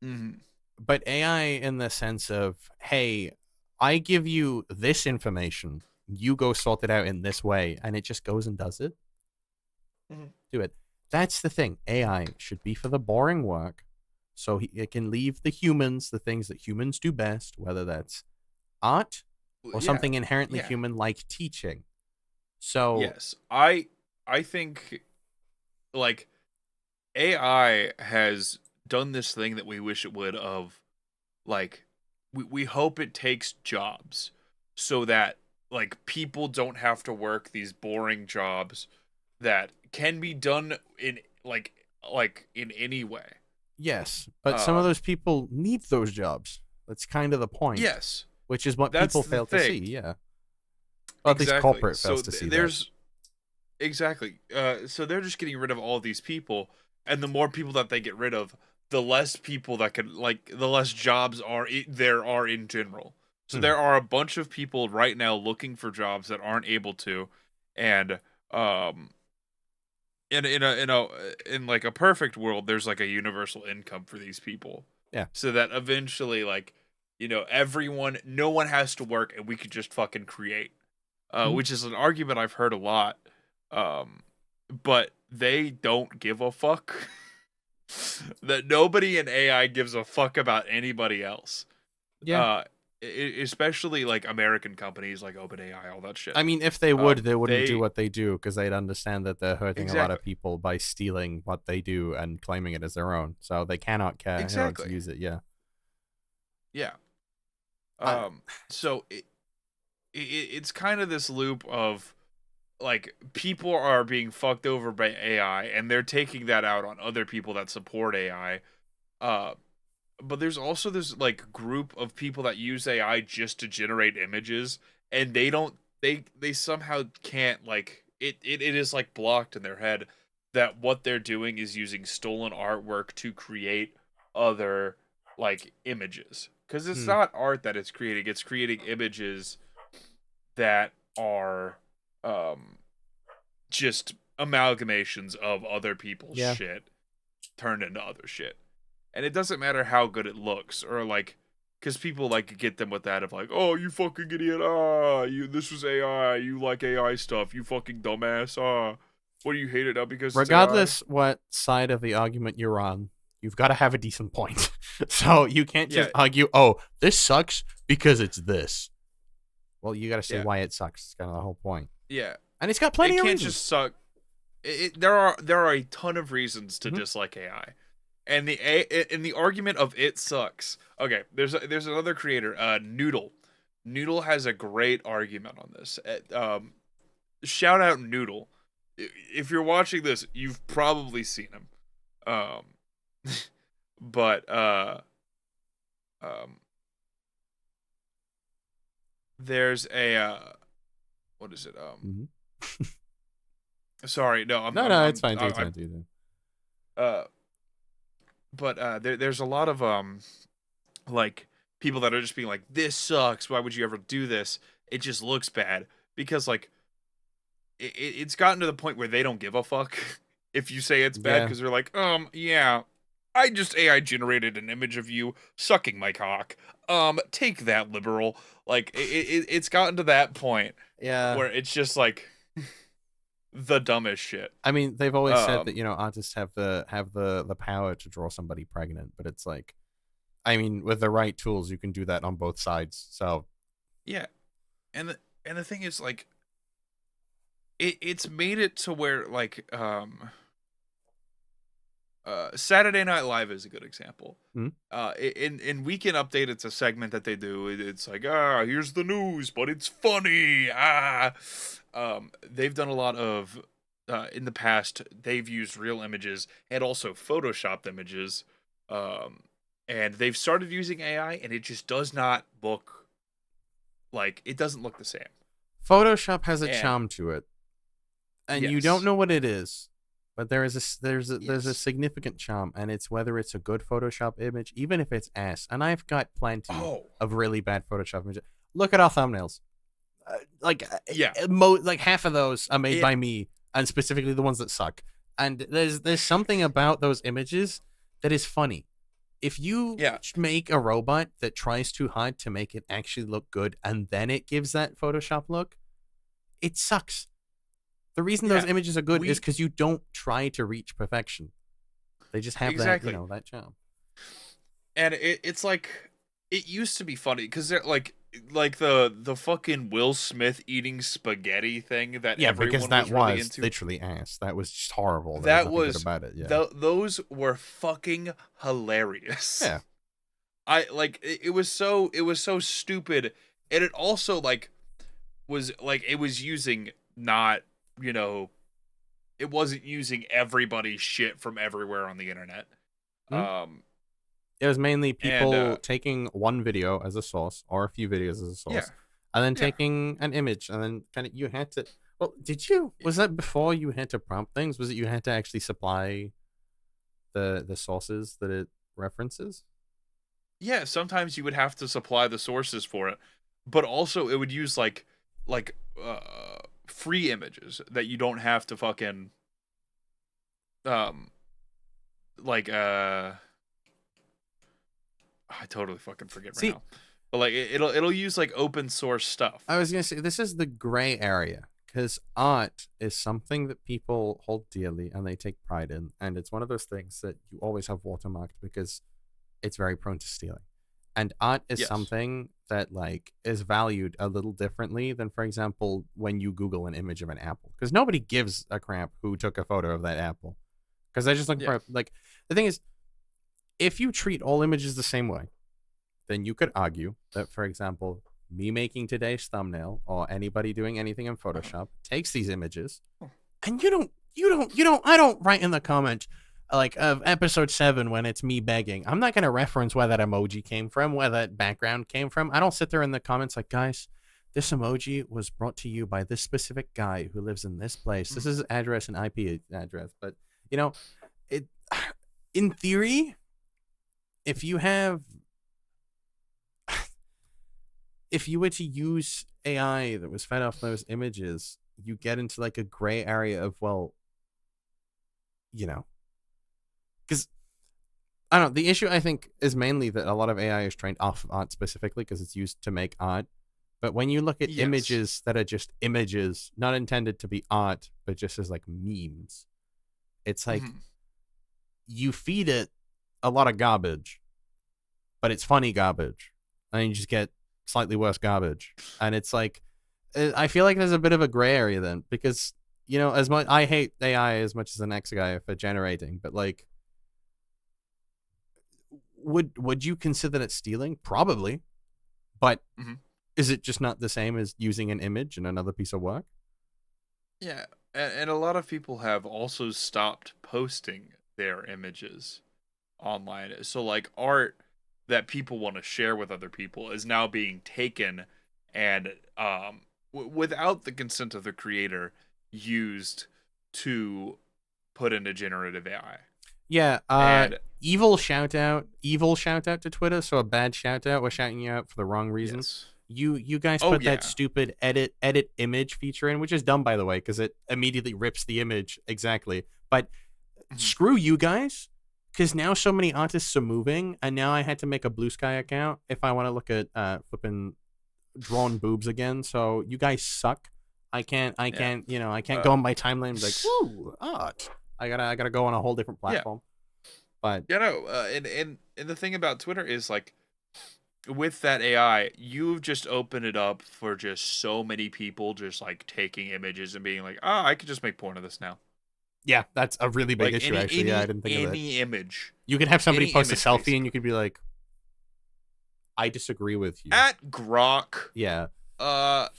mhm. But AI in the sense of, hey, I give you this information, you go sort it out in this way, and it just goes and does it. Mhm. Do it. That's the thing. AI should be for the boring work, so it can leave the humans the things that humans do best, whether that's art or Yeah, something inherently yeah, human like teaching. So yes. I think like AI has done this thing that we wish it would of like we hope it takes jobs so that like people don't have to work these boring jobs that can be done in like in any way. yes, but some of Um those people need those jobs. That's kind of the point, yes, which is what that's people the fail to see. thing. Yeah. Well, at least Exactly. corporate So fails to see that. there's exactly. So they're just getting rid of all these people, and the more people that they get rid of, the less people that can like the less jobs there are in general. So Hmm. there are a bunch of people right now looking for jobs that aren't able to, and um, in like a perfect world, there's like a universal income for these people, Yeah. so that eventually like everyone, no one has to work, and we could just fucking create. Mhm. Which is an argument I've heard a lot. Um, but they don't give a fuck. That nobody in AI gives a fuck about anybody else. Yeah. Uh, Especially like American companies like OpenAI, all that shit. I mean, if they would, they wouldn't do They what they do because they'd understand that they're hurting a lot exactly, of people by stealing what they do and claiming it as their own. So they cannot care who else exactly, use it. Yeah. yeah. I, Um, so it's kind of this loop of like people are being fucked over by AI and they're taking that out on other people that support AI. Uh, but there's also this like group of people that use AI just to generate images, and they somehow can't like it is like blocked in their head that what they're doing is using stolen artwork to create other like images, because it's hmm. not art that it's creating images that are um just amalgamations of other people's Yeah. shit turned into other shit. And it doesn't matter how good it looks, or like, because people like get them with that of like, oh, you fucking idiot, this was AI, you like AI stuff, you fucking dumbass, what do you hate it now because it's AI? Regardless what side of the argument you're on, you've got to have a decent point. So you can't Yeah, just argue, oh, this sucks because it's this. Well, you got to say yeah, why it sucks. It's kind of the whole point. yeah. And it's got It plenty of can't reasons. just suck. There are a ton of reasons to Mm-hmm. dislike AI. And the argument of it sucks. Okay, there's another creator, Noodle. Noodle has a great argument on this. Shout out Noodle. If you're watching this, you've probably seen him. Um, but um, there's a what is it? Mm-hmm. Sorry, no, No, it's fine. Take your time. Take your time. uh, but there's a lot of like people that are just being like, this sucks, why would you ever do this, it just looks bad, because like it's gotten to the point where they don't give a fuck if you say it's bad, Yeah. because they're like, yeah, I just AI generated an image of you sucking my cock, take that, liberal. Like it's gotten to that point Yeah. where it's just like the dumbest shit. I mean, they've always said that, you know, artists have the power to draw somebody pregnant, but it's like, I mean, with the right tools, you can do that on both sides. So, yeah, and the thing is, like, it's made it to where, like, Saturday Night Live is a good example. In Weekend Update, it's a segment that they do. It's like, here's the news, but it's funny. They've done a lot of, in the past, they've used real images and also photoshopped images. And they've started using AI, and it just does not look like, it doesn't look the same. Photoshop has a charm to it, and you don't know what it is. But there's a significant charm, and it's whether it's a good Photoshop image, even if it's ass. And I've got plenty of really bad Photoshop images. Look at our thumbnails. Like half of those are made by me, and specifically the ones that suck. And there's something about those images that is funny. If you make a robot that tries too hard to make it actually look good, and then it gives that Photoshop look, it sucks. The reason those images are good is because you don't try to reach perfection. They just have that, you know, that charm. And it's like, it used to be funny because they're like the fucking Will Smith eating spaghetti thing that everyone was really into. Literally ass. That was just horrible. That was good about it. Yeah. Those were fucking hilarious. Yeah. It was so stupid, and it also was using not, you know, it wasn't using everybody's shit from everywhere on the internet. It was mainly people taking one video as a source or a few videos as a source, and then taking an image, and then kind of you had to. Well, was that before you had to prompt things? Was it you had to actually supply the sources that it references? Yeah, sometimes you would have to supply the sources for it, but also it would use free images that you don't have to fucking I totally fucking forget right now. But it'll use open source stuff. I was gonna say this is the gray area, because art is something that people hold dearly and they take pride in, and it's one of those things that you always have watermarked because it's very prone to stealing. And art is something that is valued a little differently than, for example, when you Google an image of an apple, because nobody gives a crap who took a photo of that apple, because they're just looking for the thing is, if you treat all images the same way, then you could argue that, for example, me making today's thumbnail or anybody doing anything in Photoshop takes these images, and I don't write in the comment of episode 7 when it's me begging. I'm not going to reference where that emoji came from, where that background came from. I don't sit there in the comments like, guys, this emoji was brought to you by this specific guy who lives in this place. This is address and IP address. But, you know, in theory, if you were to use AI that was fed off those images, you get into a gray area of, well, you know, because I don't know, the issue I think is mainly that a lot of AI is trained off of art specifically because it's used to make art. But when you look at images that are just images, not intended to be art, but just as memes, it's you feed it a lot of garbage, but it's funny garbage, and you just get slightly worse garbage. And it's I feel like there's a bit of a gray area then, because, you know, as much I hate AI as much as the next guy for generating, but would you consider it stealing? Probably, but is it just not the same as using an image in another piece of work? Yeah, and a lot of people have also stopped posting their images online. So art that people want to share with other people is now being taken and without the consent of the creator used to put into generative AI. Yeah, and evil shout out to Twitter. So a bad shout out. We're shouting you out for the wrong reasons. Yes. You guys put that stupid edit image feature in, which is dumb, by the way, because it immediately rips the image exactly. But screw you guys, because now so many artists are moving, and now I had to make a Blue Sky account if I want to look at flipping drawn boobs again. So you guys suck. I can't I can't go on my timeline and be like, woo, art. I gotta go on a whole different platform. But and the thing about Twitter is like, with that AI, you've just opened it up for just so many people just like taking images and being like, I could just make porn of this now. Yeah, that's a really big issue, actually. I didn't think of that. Any image. You could have somebody post a selfie, basically, and you could be like, I disagree with you. At Grok. Yeah.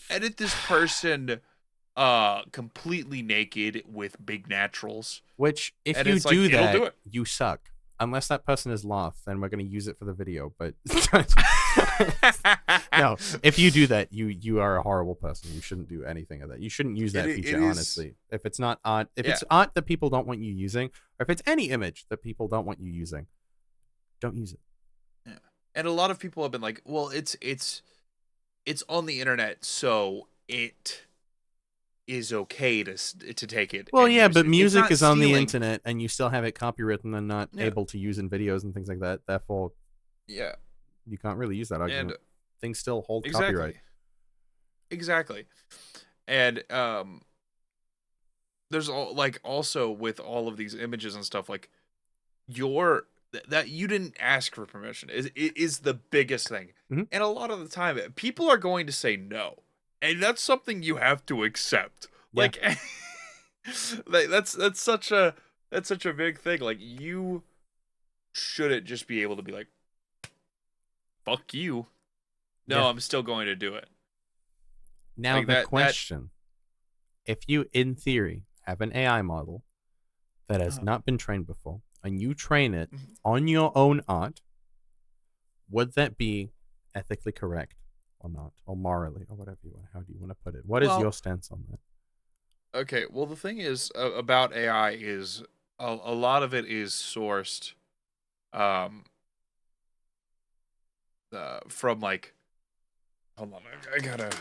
Edit this person completely naked with big naturals. Which, if you do that, you suck. Unless that person is Loth, then we're going to use it for the video. But no, if you do that, you are a horrible person. You shouldn't do anything of that. You shouldn't use that feature, honestly. If it's not art, if it's art that people don't want you using, or if it's any image that people don't want you using, don't use it. Yeah. And a lot of people have been like, well, it's on the internet, so it is okay to take it. Well, yeah, but music is on the internet, and you still have it copywritten and not able to use in videos and things like that. Therefore, you can't really use that argument. And things still hold copyright. Exactly. And there's also with all of these images and stuff, like that you didn't ask for permission is the biggest thing. Mm-hmm. And a lot of the time, people are going to say no. And that's something you have to accept. Yeah. Like that's such a big thing. Like, you shouldn't just be able to be like, fuck you. No, I'm still going to do it. Now the question, if you, in theory, have an AI model that has not been trained before, and you train it on your own art, would that be ethically correct? Or not, or morally, or whatever you want. How do you want to put it? What is your stance on that? Okay, well, the thing is about AI is a lot of it is sourced from, like, hold on, I gotta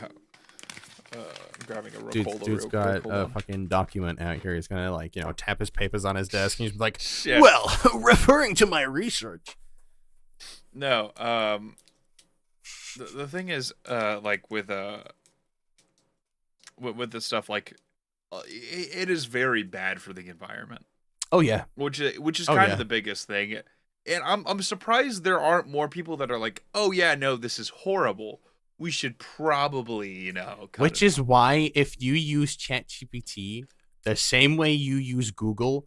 I'm grabbing a real cold. Dude's got a fucking document out here. He's gonna, like, tap his papers on his desk, and he's like, well, referring to my research. No, the thing is, like, with the stuff, like, it is very bad for the environment. Oh yeah, which is kind of the biggest thing, and I'm surprised there aren't more people that are like, oh yeah, no, this is horrible. We should probably, which is why if you use ChatGPT the same way you use Google,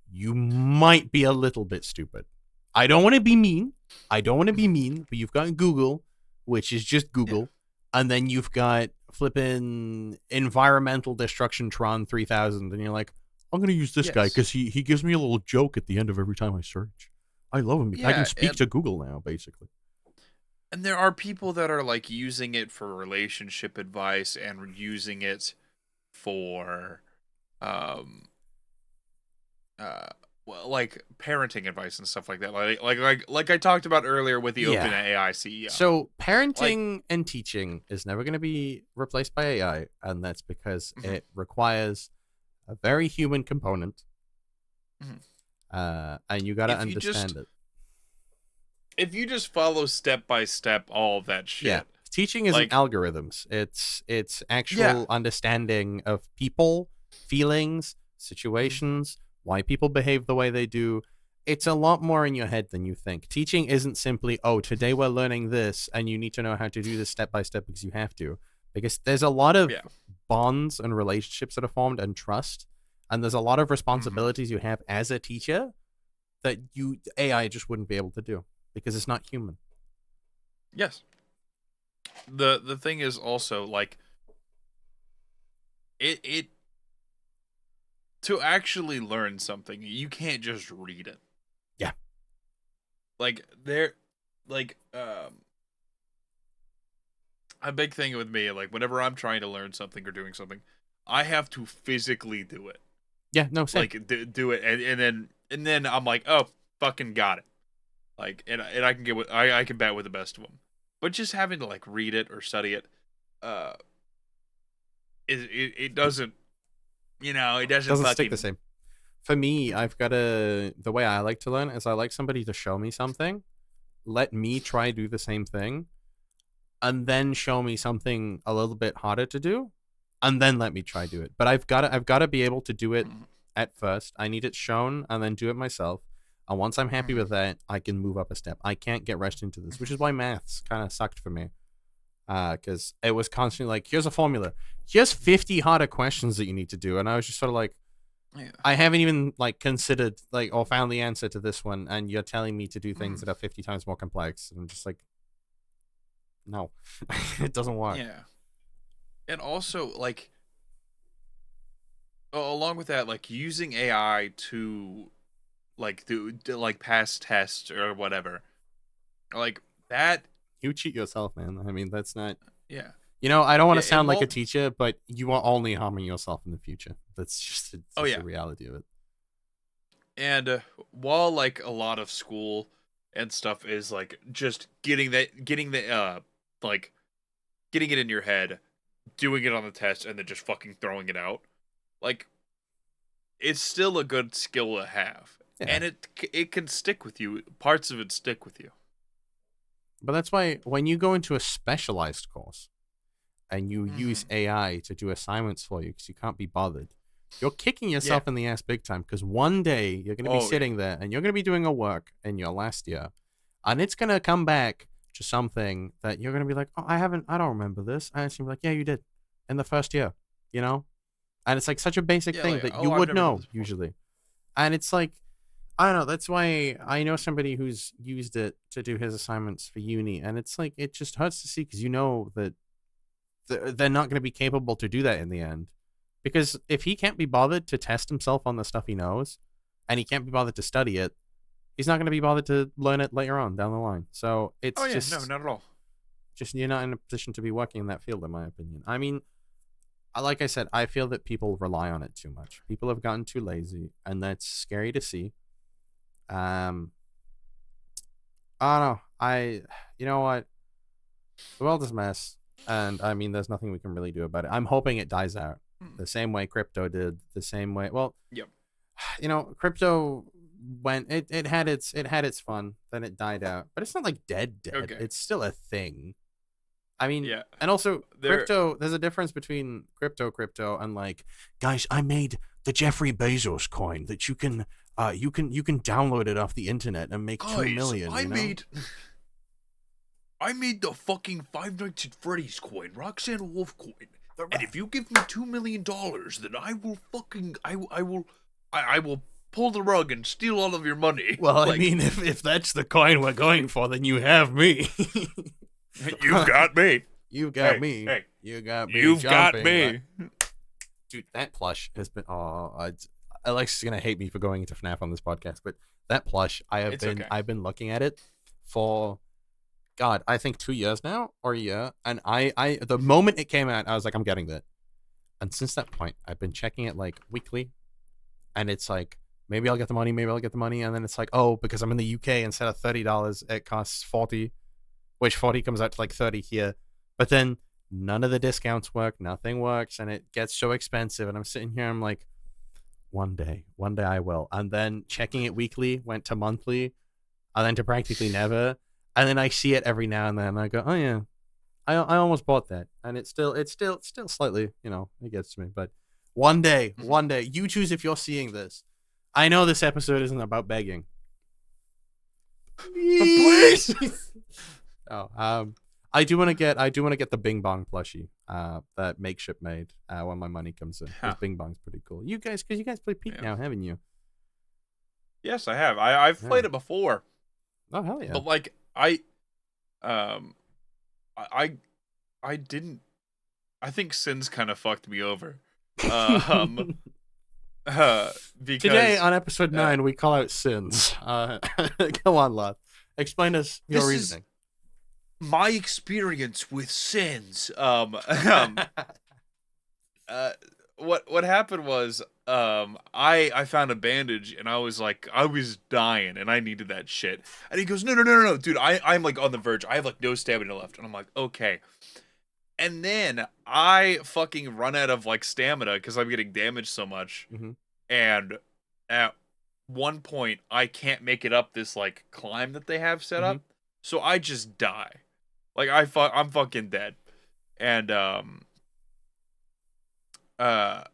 you might be a little bit stupid. I don't want to be mean, but you've got Google, which is just Google, and then you've got flipping Environmental Destruction Tron 3000, and you're like, I'm going to use this guy because he gives me a little joke at the end of every time I search. I love him. I can speak to Google now, basically. And there are people that are, like, using it for relationship advice and using it for, like, parenting advice and stuff like that. Like I talked about earlier with the OpenAI CEO. So parenting and teaching is never going to be replaced by AI, and that's because it requires a very human component, and you got to understand it. If you just follow step by step all of that shit. Yeah. Teaching isn't algorithms. It's actual understanding of people, feelings, situations, why people behave the way they do. It's a lot more in your head than you think. Teaching isn't simply, today we're learning this, and you need to know how to do this step by step because you have to. Because there's a lot of bonds and relationships that are formed, and trust, and there's a lot of responsibilities you have as a teacher that AI just wouldn't be able to do. Because it's not human. Yes. The thing is also, like, it to actually learn something, you can't just read it. Yeah. Like, a big thing with me, like, whenever I'm trying to learn something or doing something, I have to physically do it. Yeah, no, same. Like, do it, and then I'm like, oh, fucking got it. Like, and I can I can bat with the best of them, but just having to, like, read it or study it, it doesn't, it doesn't stick the same. For me, the way I like to learn is I like somebody to show me something, let me try do the same thing, and then show me something a little bit harder to do, and then let me try do it. But I've got to be able to do it at first. I need it shown and then do it myself. And once I'm happy with that, I can move up a step. I can't get rushed into this, which is why maths kind of sucked for me. Because it was constantly like, here's a formula. Here's 50 harder questions that you need to do. And I was just sort of like, I haven't even like considered like or found the answer to this one, and you're telling me to do things that are 50 times more complex. And I'm just like, no, it doesn't work. Yeah. And also, like, along with that, like, using AI to, like, do like, pass tests or whatever. Like, that... You cheat yourself, man. I mean, that's not... Yeah. You know, I don't want to sound like a teacher, but you are only harming yourself in the future. That's just the reality of it. And while, like, a lot of school and stuff is, like, just getting it in your head, doing it on the test, and then just fucking throwing it out, like, it's still a good skill to have. Yeah. And it can stick with you. Parts of it stick with you. But that's why when you go into a specialized course and you use AI to do assignments for you because you can't be bothered, you're kicking yourself in the ass big time, because one day you're going to be sitting there and you're going to be doing a work in your last year, and it's going to come back to something that you're going to be like, oh, I don't remember this. And it's going to be like, yeah, you did in the first year, you know? And it's like such a basic thing that you would know usually. And it's like, I don't know. That's why I know somebody who's used it to do his assignments for uni. And it's like, it just hurts to see, because you know that they're not going to be capable to do that in the end. Because if he can't be bothered to test himself on the stuff he knows, and he can't be bothered to study it, he's not going to be bothered to learn it later on down the line. So it's just... No, not at all. Just, you're not in a position to be working in that field, in my opinion. I mean... Like I said, I feel that people rely on it too much. People have gotten too lazy, and that's scary to see. I don't know. You know what? The world is a mess, and I mean, there's nothing we can really do about it. I'm hoping it dies out the same way crypto did. The same way. Well, yep. You know, crypto went. It had its fun. Then it died out, but it's not like dead. Okay. It's still a thing. I mean, and also crypto, there's a difference between crypto and like, guys, I made the Jeffrey Bezos coin that you can download it off the internet and make 2 million. I made the fucking Five Nights at Freddy's coin, Roxanne Wolf coin. And if you give me $2 million, then I will pull the rug and steal all of your money. Well, like, I mean, if that's the coin we're going for, then you have me. You've got me. You've got me. Hey, you got me. You've got me. Dude, that plush has been... Alexis is going to hate me for going into FNAF on this podcast, but that plush, I've been looking at it for, God, I think 2 years now, or a year, and I the moment it came out, I was like, I'm getting that. And since that point, I've been checking it like weekly, and it's like, maybe I'll get the money, and then it's like, oh, because I'm in the UK, instead of $30, it costs 40, which 40 comes out to like 30 here. But then none of the discounts work, nothing works, and it gets so expensive. And I'm sitting here, I'm like, one day I will. And then checking it weekly went to monthly, and then to practically never. And then I see it every now and then, and I go, oh yeah, I almost bought that. And it's still slightly, you know, it gets to me. But one day, you choose if you're seeing this. I know this episode isn't about begging. Please. I do want to get the Bing Bong plushie that Makeshift made when my money comes in. Because Bing Bong's pretty cool. You guys play Peak now, haven't you? Yes, I have. I've played it before. Oh hell yeah! But like I didn't. I think Sins kind of fucked me over. Because today on episode 9 we call out Sins. Go on, Loth. Explain us your reasoning. My experience with Sins. What happened was I found a bandage, and I was dying, and I needed that shit. And he goes, no, dude, I'm like on the verge. I have like no stamina left. And I'm like, okay. And then I fucking run out of like stamina because I'm getting damaged so much. Mm-hmm. And at one point I can't make it up this like climb that they have set up. So I just die. Like I'm fucking dead. And uh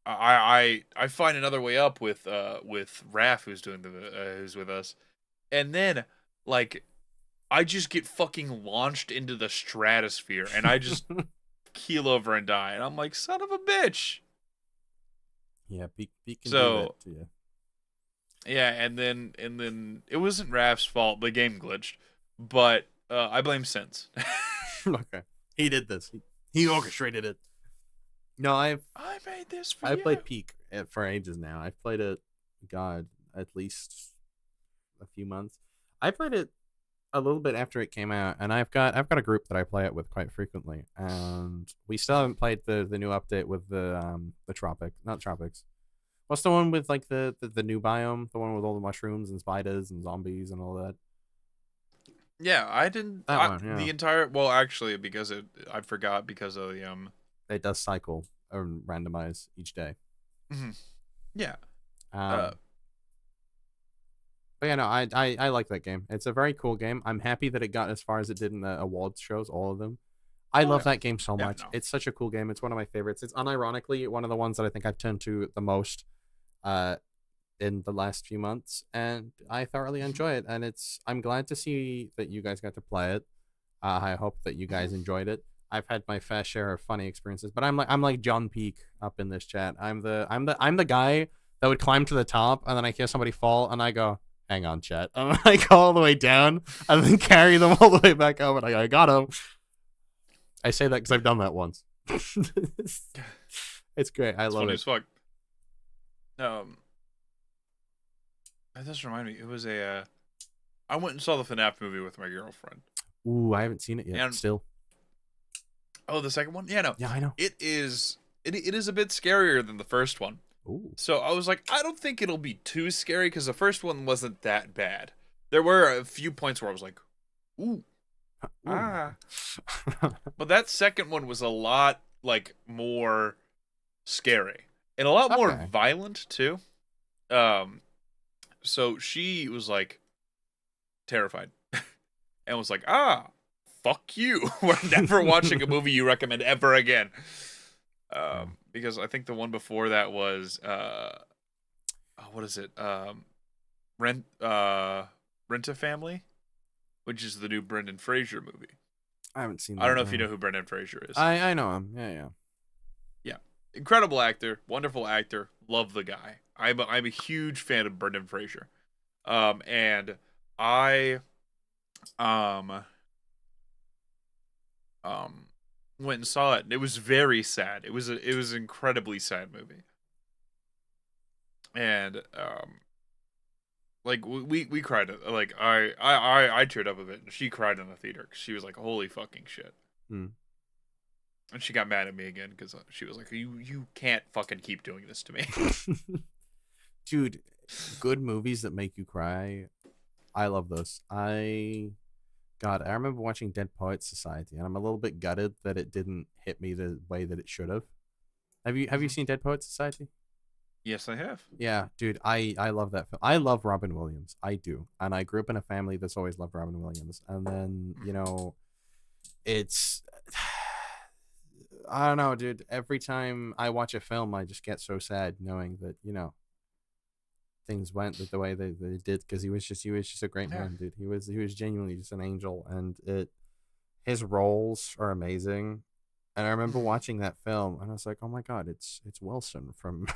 I find another way up with Raph, who's doing the who's with us, and then like I just get fucking launched into the stratosphere and I just keel over and die, and I'm like, son of a bitch. Yeah, Pete can do So that to you. yeah, and then it wasn't Raph's fault. The game glitched, but I blame Sense. Okay, he did this. He orchestrated it. No, I made this for I you. played Peak for ages now. I've played it, God, at least a few months. I played it a little bit after it came out, and I've got a group that I play it with quite frequently, and we still haven't played the new update with the not tropics. What's the one with like the new biome, the one with all the mushrooms and spiders and zombies and all that? Yeah, I didn't. That one, yeah. The entire well, actually, because I forgot because of the It does cycle or randomize each day. Yeah. Um, but yeah, no, I like that game. It's a very cool game. I'm happy that it got as far as it did in the awards shows, all of them. I love that game so much. No. It's such a cool game. It's one of my favorites. It's unironically one of the ones that I think I've turned to the most uh in the last few months, and I thoroughly enjoy it. And I'm glad to see that you guys got to play it. I hope that you guys enjoyed it. I've had my fair share of funny experiences, but I'm like John Peak up in this chat. I'm the guy that would climb to the top, and then I hear somebody fall, and I go, "Hang on, chat." And I go all the way down, and then carry them all the way back up, and I go, "I got him." I say that because I've done that once. It's great. I love Funny it. as fuck. That does remind me. It was a. I went and saw the FNAF movie with my girlfriend. Ooh, I haven't seen it yet. And, still. Oh, the second one? Yeah, no. Yeah, I know. It is. It is a bit scarier than the first one. Ooh. So I was like, I don't think it'll be too scary because the first one wasn't that bad. There were a few points where I was like, ooh. Ah. But that second one was a lot like more scary and a lot more violent too. So she was like terrified and was like, fuck you. We're never watching a movie you recommend ever again. Because I think the one before that was what is it? Rent-A-Family, which is the new Brendan Fraser movie. I haven't seen that. I don't know if you know who Brendan Fraser is. I know him. Yeah. Incredible actor, wonderful actor, love the guy. I'm a huge fan of Brendan Fraser. And I went and saw it, and it was very sad. It was an incredibly sad movie. And like we cried, like I teared up a bit, and she cried in the theater because she was like, holy fucking shit. And she got mad at me again because she was like, you can't fucking keep doing this to me. Dude, good movies that make you cry, I love those. I remember watching Dead Poets Society, and I'm a little bit gutted that it didn't hit me the way that it should have. Have you seen Dead Poets Society? Yes, I have. Yeah, dude, I love that film. I love Robin Williams. I do. And I grew up in a family that's always loved Robin Williams. And then, it's I don't know, dude. Every time I watch a film, I just get so sad knowing that, things went the way they did, because he was just a great man, dude. He was genuinely just an angel, and his roles are amazing. And I remember watching that film, and I was like, "Oh my god, it's Wilson from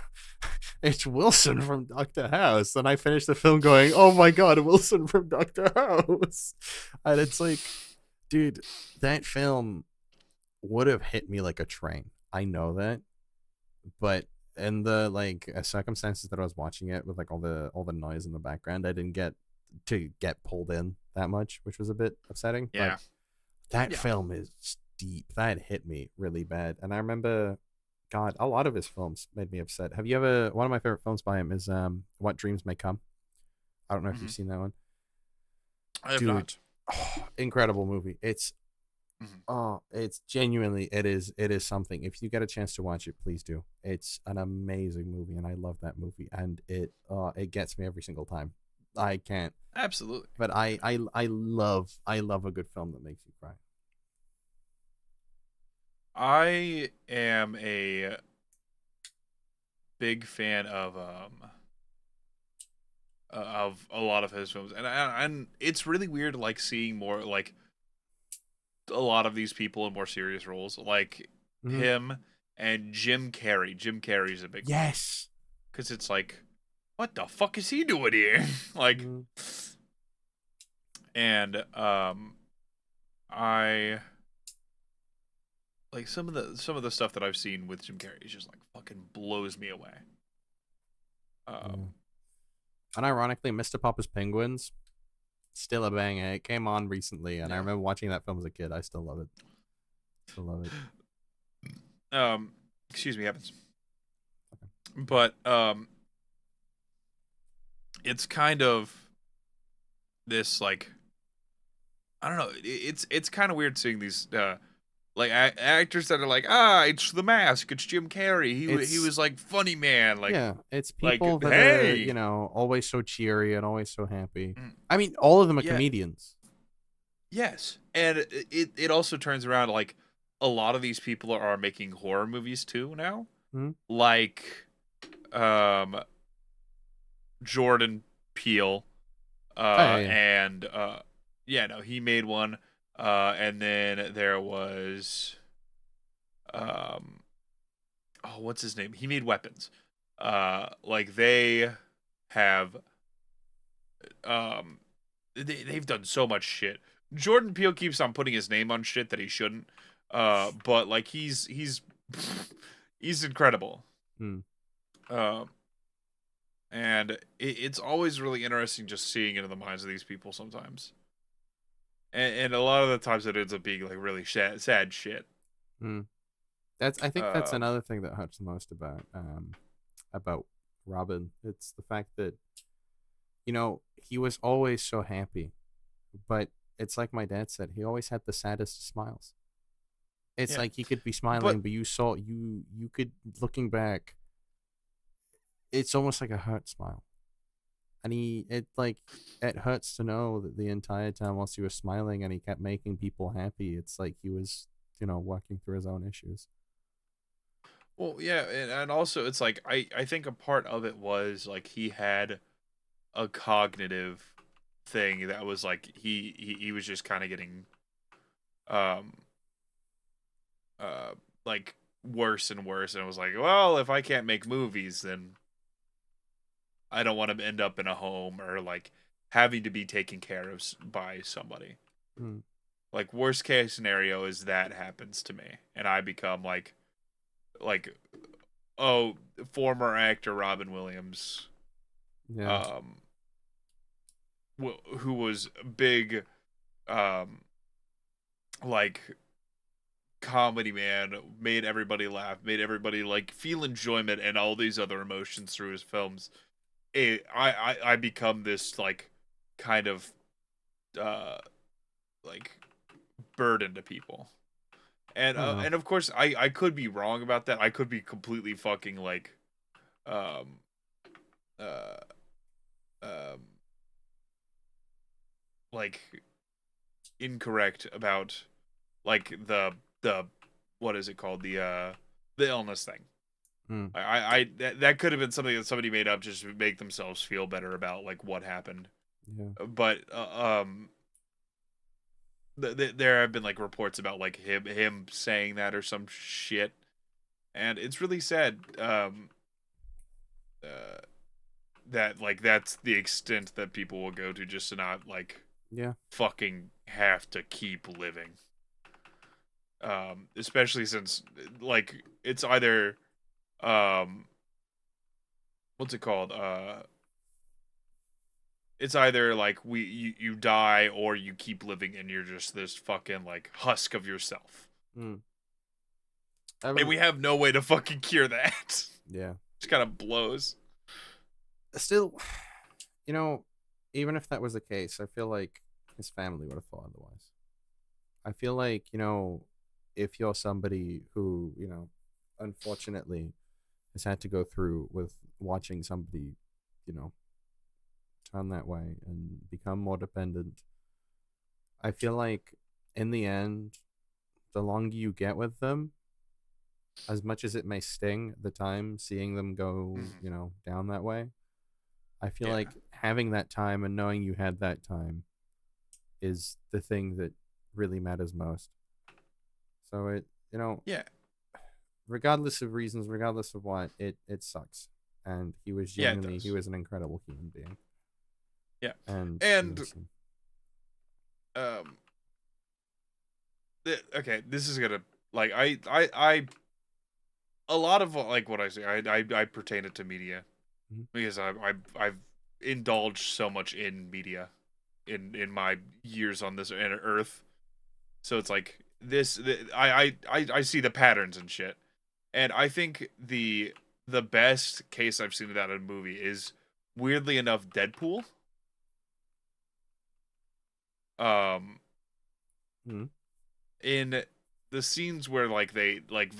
it's Wilson from Doctor House." And I finished the film going, "Oh my god, Wilson from Doctor House." And it's like, dude, that film would have hit me like a train. I know that, but in the circumstances that I was watching it with like all the noise in the background, I didn't get pulled in that much, which was a bit upsetting. Yeah, but that film is deep. That hit me really bad, and I remember, God, a lot of his films made me upset. Have you ever? One of my favorite films by him is What Dreams May Come. I don't know if you've seen that one. I have not. Oh, incredible movie. It's it's genuinely, it is something. If you get a chance to watch it, please do. It's an amazing movie, and I love that movie, and it gets me every single time. I can't. Absolutely. But I love a good film that makes you cry. I am a big fan of a lot of his films, and it's really weird like seeing more like a lot of these people in more serious roles, like Mm-hmm. him and Jim Carrey. Jim Carrey's a big one Yes. because it's like, what the fuck is he doing here? Like, Mm-hmm. and I like some of the stuff that I've seen with Jim Carrey is just like fucking blows me away. Yeah. Um, Unironically, Mr. Popper's Penguins, still a banger. It came on recently, and I yeah. remember watching that film as a kid. I still love it. Still love it. Um, excuse me, happens. But it's kind of this like I don't know. It's kind of weird seeing these like actors that are like, it's The Mask, it's Jim Carrey. He It's was like funny man, Yeah, it's like people that are, hey, always so cheery and always so happy. Mm, I mean, all of them are yeah, comedians. yes, and it also turns around like a lot of these people are making horror movies too now, Hmm? like um Jordan Peele, Oh, yeah, yeah. and yeah, no, he made one, and then there was um oh, what's his name? He made Weapons. Like they have um they've done so much shit. Jordan Peele keeps on putting his name on shit that he shouldn't. But like he's incredible. Hmm. Um and it's always really interesting just seeing into the minds of these people sometimes. And a lot of the times it ends up being like really sad shit. Hmm. I think that's Um another thing that hurts the most about Robin. It's the fact that, he was always so happy, but it's like my dad said, he always had the saddest of smiles. It's yeah. like he could be But smiling, but you could, looking back, it's almost like a hurt smile. And it hurts to know that the entire time whilst he was smiling and he kept making people happy, it's like he was, working through his own issues. well, yeah, and also it's like I think a part of it was like he had a cognitive thing that was like he was just kind of getting um uh like worse and worse, and it was like, well, if I can't make movies, then I don't want to end up in a home or like having to be taken care of by somebody. Hmm. Like worst case scenario is that happens to me and I become like oh, former actor Robin Williams, Yeah. um who was big um like comedy man, made everybody laugh, made everybody like feel enjoyment and all these other emotions through his films. I become this like kind of uh like burden to people. I don't know. And of course I could be wrong about that. I could be completely fucking like um uh um like incorrect about like the what is it called, the illness thing. Hmm. That could have been something that somebody made up just to make themselves feel better about like what happened. Yeah. But there have been like reports about like him saying that or some shit, and it's really sad. Uh, that like that's the extent that people will go to just to not like Yeah. fucking have to keep living. Especially since like it's either um what's it called? It's either like you die or you keep living and you're just this fucking like husk of yourself. Hmm. And we have no way to fucking cure that. Yeah. Just kind of blows. Still, you know, even if that was the case, I feel like his family would have thought otherwise. I feel like, if you're somebody who, unfortunately has had to go through with watching somebody, you know, turn that way and become more dependent, I feel like in the end, the longer you get with them, as much as it may sting at the time, seeing them go, Mhm. down that way, I feel Yeah. like having that time and knowing you had that time is the thing that really matters most. So Yeah. regardless of reasons, regardless of what, it sucks. And Yeah, it he does. was an incredible human being, Yeah. and we And miss him. um okay, this is gonna like I a lot of like what I say, I pertain it to media Mm-hmm. because I've indulged so much in media in my years on this earth. So it's like I see the patterns and shit. And I think the best case I've seen of that in a movie is weirdly enough Deadpool. Um Mm-hmm. in the scenes where like they like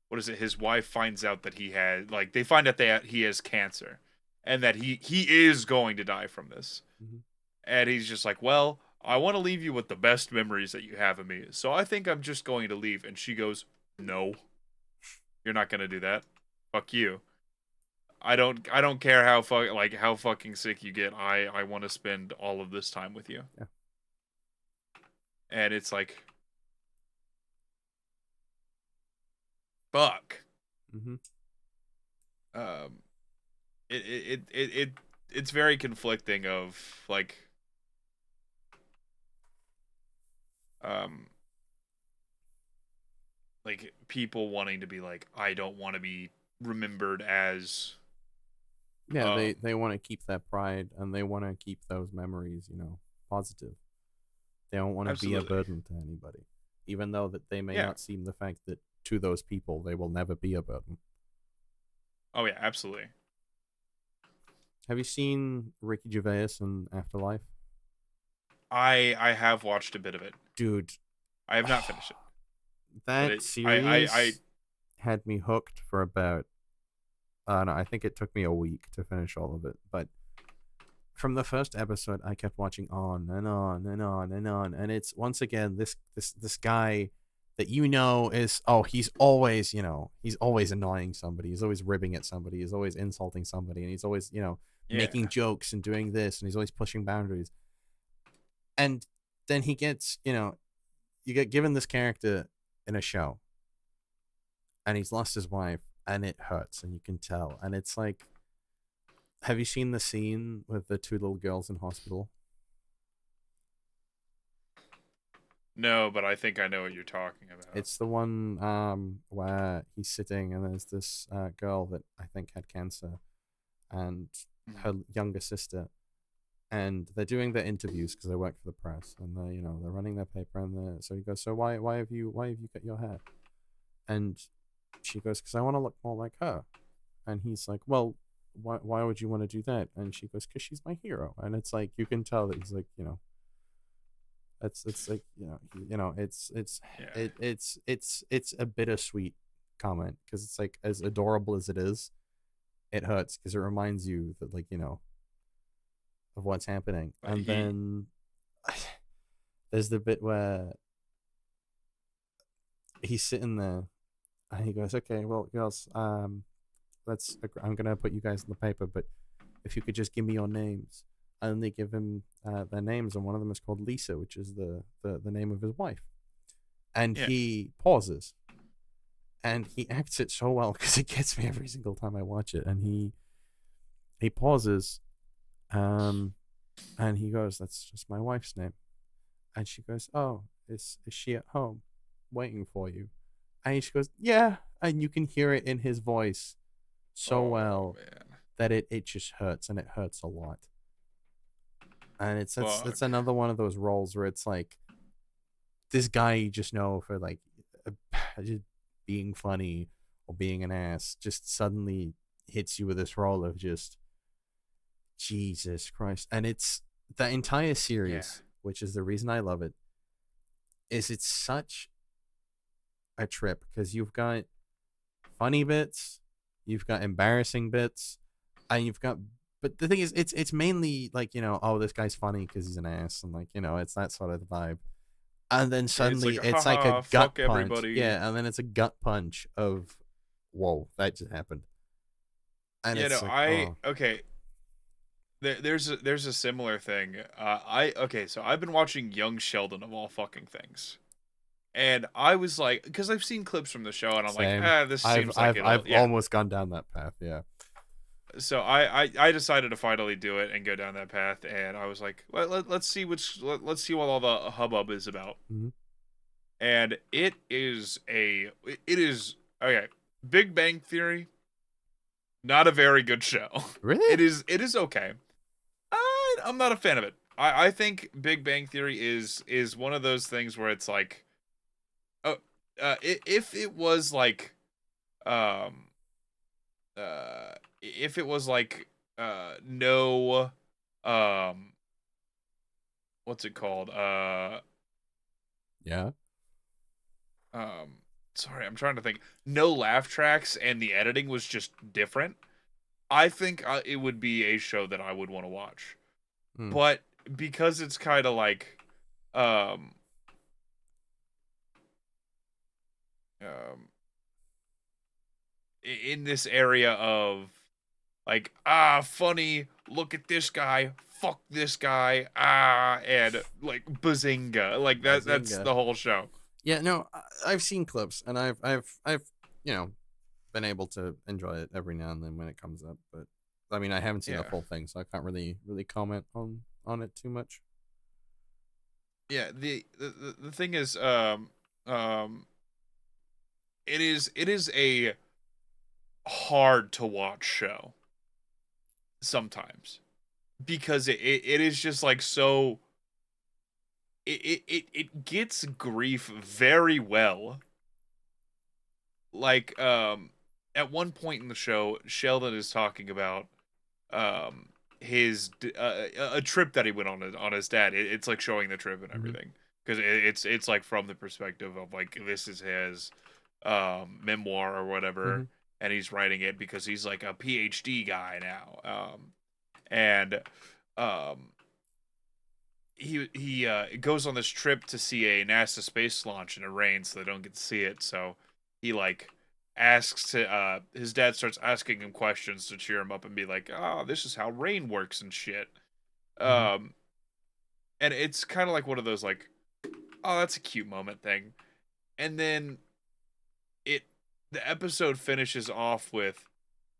what is it, his wife finds out that he had like they find out that he has cancer and that he is going to die from this. Mm-hmm. And he's just like, "Well, I want to leave you with the best memories that you have of me. So I think I'm just going to leave." And she goes, "No. You're not going to do that. Fuck you. I don't care how fucking sick you get. I want to spend all of this time with you." Yeah. And it's like, fuck. Mm-hmm. Um it it's very conflicting of like um like people wanting to be like, I don't want to be remembered as Yeah, um they want to keep that pride and they want to keep those memories, positive. They don't want to be a absolutely. burden to anybody, even though that they may Yeah. not seem the fact that to those people they will never be a burden. Oh yeah, absolutely. Have you seen Ricky Gervais in Afterlife? I have watched a bit of it. Dude, I have not finished it. But that it I series had me hooked for about, no, I think it took me a week to finish all of it. But from the first episode, I kept watching on and on and on and on. And it's once again this guy that is, oh, he's always annoying somebody. He's always ribbing at somebody. He's always insulting somebody, and he's always yeah. making jokes and doing this, and he's always pushing boundaries. And then he gets you get given this character in a show, and he's lost his wife, and it hurts, and you can tell. And it's like, have you seen the scene with the two little girls in hospital? No, but I think I know what you're talking about. It's the one where he's sitting and there's this girl that I think had cancer, and Mhm. her younger sister, and they're doing their interviews because they work for the press, and they're running their paper, and so he goes, so why have you cut your hair? And she goes, because I want to look more like her. And he's like, well, why would you want to do that? And she goes, because she's my hero. And it's like, you can tell that he's like, it's like, Yeah. it's a bittersweet comment, because it's like, as adorable as it is, it hurts because it reminds you that, like, of what's happening. But And he then there's the bit where he's sitting there and he goes, okay, well, girls, I'm gonna put you guys in the paper, but if you could just give me your names. And they give him their names, and one of them is called Lisa, which is the name of his wife. And yeah. he pauses, and he acts it so well because it gets me every single time I watch it. And he pauses, um, and he goes, "That's just my wife's name." And she goes, "Oh, is she at home, waiting for you?" And she goes, "Yeah." And you can hear it in his voice so Oh well man. that it just hurts, and it hurts a lot. And it's Fuck. another one of those roles where it's like, this guy you just know for like just being funny or being an ass just suddenly hits you with this role of just Jesus Christ. And it's the entire Yeah. series, which is the reason I love it, is it's such a trip because you've got funny bits, you've got embarrassing bits, and you've got, but the thing is, it's mainly like, oh, this guy's funny because he's an ass, and like, it's that sort of vibe. and then It's suddenly like, it's like a haha, gut fuck punch. everybody. Yeah, and then it's a gut punch of, whoa, that just happened. And You it's know, like, I oh, okay. There's a similar thing. So I've been watching Young Sheldon of all fucking things, and I was like, because I've seen clips from the show, and I'm like, same. this I've seems like I've it'll, I've yeah. almost gone down that path. Yeah. So I decided to finally do it and go down that path, and I was like, let's see let's see what all the hubbub is about. Mm-hmm. And it is okay. Big Bang Theory, not a very good show. Really? It is okay. I'm not a fan of it. I think Big Bang Theory is one of those things where it's like, oh, if it was like, um, if it was like, no, um, what's it called? Yeah. Um, sorry, I'm trying to think. No laugh tracks and the editing was just different. I think it would be a show that I would want to watch. Hmm. But because it's kind of like, um, um, in this area of like, funny, look at this guy, fuck this guy, and like bazinga, like that's Bazinga. the whole show. Yeah. No, I've seen clips, and I've you know been able to enjoy it every now and then when it comes up, but I mean, I haven't seen the Yeah. full thing, so I can't really comment on it too much. Yeah, the thing is, um it is a hard to watch show sometimes, because it is just like so, it gets grief very well. Like, at one point in the show, Sheldon is talking about um his a trip that he went on his dad. It's like showing the trip and Mm-hmm. everything, because it's like from the perspective of like, this is his memoir or whatever, Mm-hmm. and he's writing it because he's like a PhD guy now. And um he goes on this trip to see a NASA space launch, and it rains, so they don't get to see it. So he like asks to his dad starts asking him questions to cheer him up and be like, "Oh, this is how rain works and shit." Mm-hmm. Um, and it's kind of like one of those like, "Oh, that's a cute moment" thing. And then it the episode finishes off with,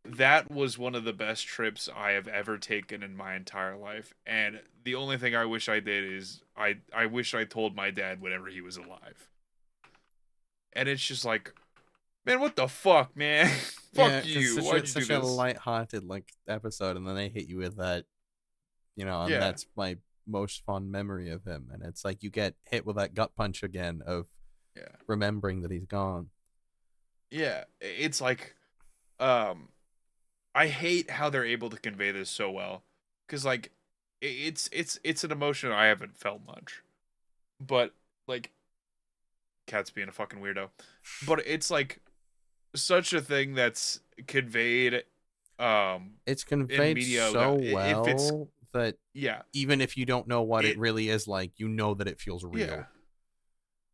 that was one of the best trips I have ever taken in my entire life. And the only thing I wish I did is I wish I told my dad whenever he was alive. And it's just like, man, what the fuck, man? Yeah, Fuck because you. such Why'd a you do such a this? light-hearted like episode, and then they hit you with that, and Yeah. that's my most fond memory of him. And it's like you get hit with that gut punch again of Yeah. remembering that he's gone. Yeah. It's like, um I hate how they're able to convey this so well. Cause like, it's an emotion I haven't felt much. But like, Cat's being a fucking weirdo. But it's like such a thing that's conveyed It's in conveyed media so that if it's, well that yeah, even if you don't know what it it really is like, you know that it feels yeah, real.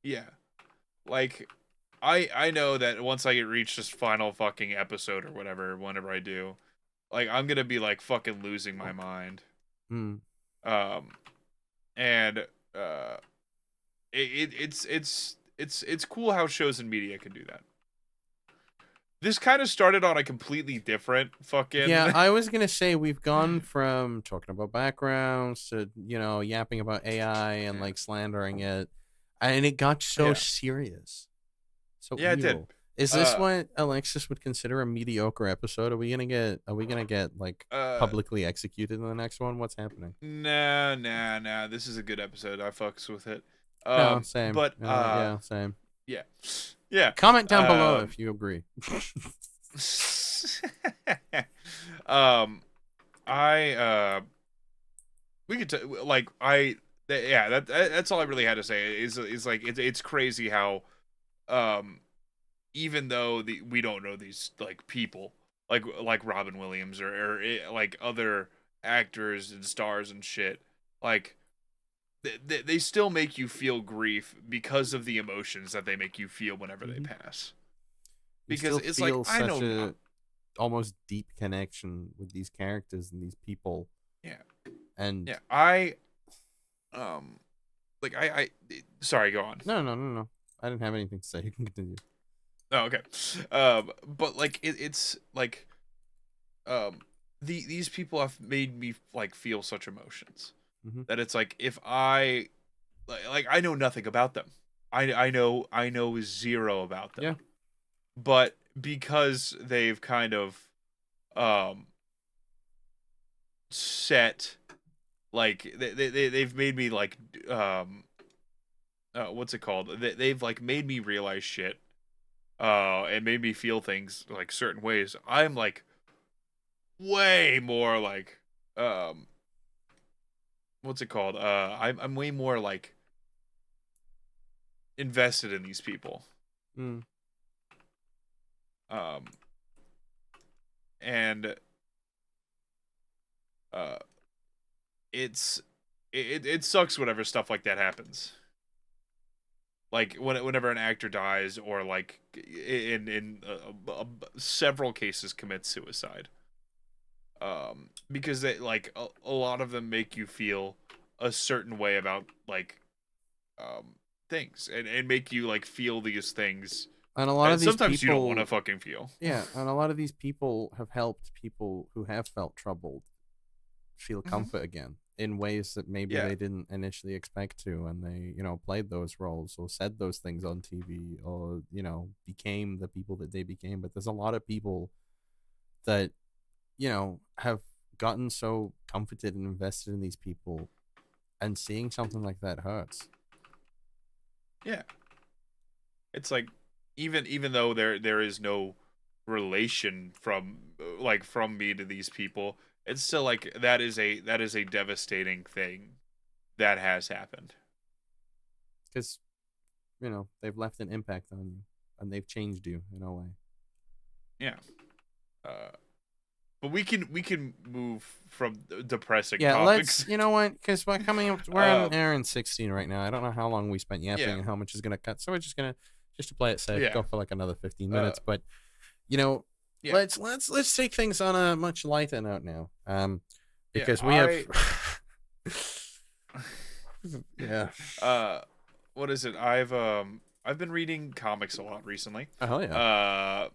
yeah. Like, I know that once I get reached this final fucking episode or whatever, whenever I do, like, I'm gonna be like fucking losing my mind. Hmm. Um and uh it's cool how shows and media can do that. This kind of started on a completely different Yeah, fucking I was gonna say we've gone from talking about backgrounds to yapping about AI and yeah. like slandering it, and it got so Yeah. serious, so Yeah, it did. evil. Is this Uh what Alexis would consider a mediocre episode? Are we gonna get like uh publicly executed in the next one? What's happening? nah. This is a good episode. I fucks with it. No, same. But Yeah, same. yeah. Yeah. Comment down below Um if you agree. um I we could like yeah, that's all I really had to say is like, it's crazy how, um even though we don't know these like people like Robin Williams or like other actors and stars and shit, like they still make you feel grief because of the emotions that they make you feel whenever they pass. You because still it's like feel I such know a almost deep connection with these characters and these people. yeah And yeah like I sorry, go on. No. I didn't have anything to say. You can continue. Oh, okay. But like it's like these people have made me like feel such emotions that it's like if I like I know nothing about them. I know zero about them. Yeah. But because they've kind of um set like they've made me like what's it called? They've like made me realize shit and made me feel things like certain ways. I'm like way more like um what's it called? I'm way more like invested in these people. Mm. Um and uh it sucks whenever stuff like that happens. Like whenever an actor dies or like in several cases commits suicide. Because they like a lot of them make you feel a certain way about like things and make you like feel these things And a lot of these sometimes people, you don't want to fucking feel. Yeah, and a lot of these people have helped people who have felt troubled feel comfort again in ways that maybe Yeah. they didn't initially expect to, and they, played those roles or said those things on TV or, became the people that they became. But there's a lot of people that, have gotten so comforted and invested in these people, and seeing something like that hurts. Yeah. It's like even though there is no relation from me to these people, it's still like that is a devastating thing that has happened. Because, they've left an impact on you and they've changed you in a way. Yeah. But we can move from depressing Yeah, topics. let's, you know what, because we're coming up, we're an hour and 16 right now. I don't know how long we spent yapping and how much is going to cut. So we're just going to, just to play it safe, go for like another 15 minutes. But, let's take things on a much lighter note now. Because we have... What is it? I've been reading comics a lot recently. Oh, yeah.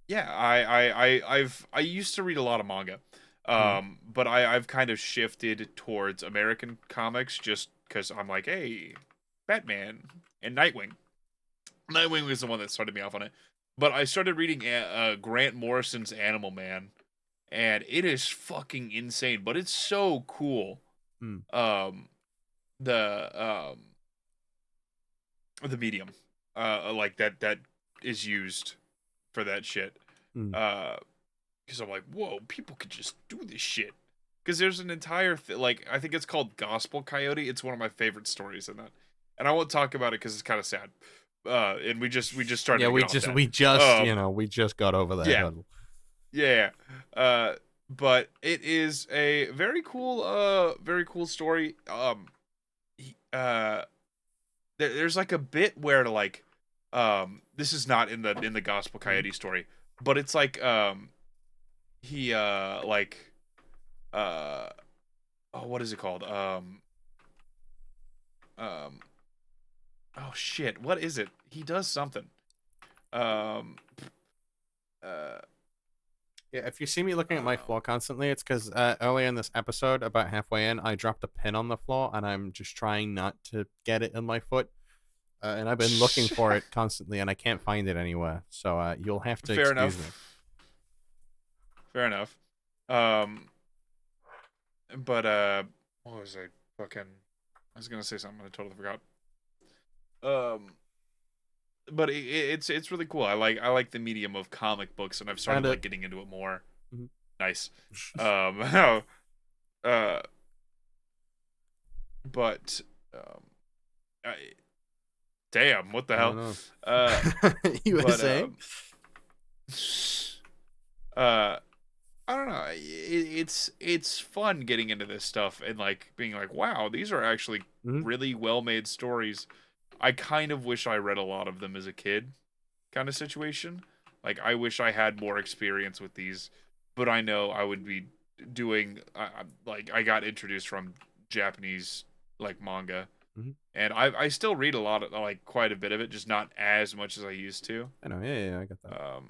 I used to read a lot of manga. But I've kind of shifted towards American comics just because I'm like, hey, Batman and Nightwing. Nightwing was the one that started me off on it. But I started reading Grant Morrison's Animal Man, and it is fucking insane. But it's so cool. The medium, like that is used for that shit. Because I'm like, whoa, people could just do this shit. Because there's an entire like I think it's called Gospel Coyote. It's one of my favorite stories in that, and I won't talk about it because it's kind of sad. And we just started. Yeah, we just got over that hurdle. Yeah. But it is a very cool story. There's like a bit where like, this is not in the Gospel Coyote story, but it's like he like oh, what is it called? Oh shit, what is it? He does something. Yeah, if you see me looking at my floor constantly, it's because earlier in this episode, about halfway in, I dropped a pin on the floor, and I'm just trying not to get it in my foot. And I've been looking for it constantly, and I can't find it anywhere. So you'll have to excuse me. Fair enough. But what was I fucking? I was gonna say something, I totally forgot. But it's really cool. I like the medium of comic books, and I've started like getting into it more. Nice. But damn, what the hell? You were saying? I don't know. it's fun getting into this stuff and like being like, wow, these are actually really well made stories. I kind of wish I read a lot of them as a kid, kind of situation. Like I wish I had more experience with these, but I know I would be doing like I got introduced from Japanese like manga, and I still read a lot of like quite a bit of it, just not as much as I used to. I know, yeah, I get that.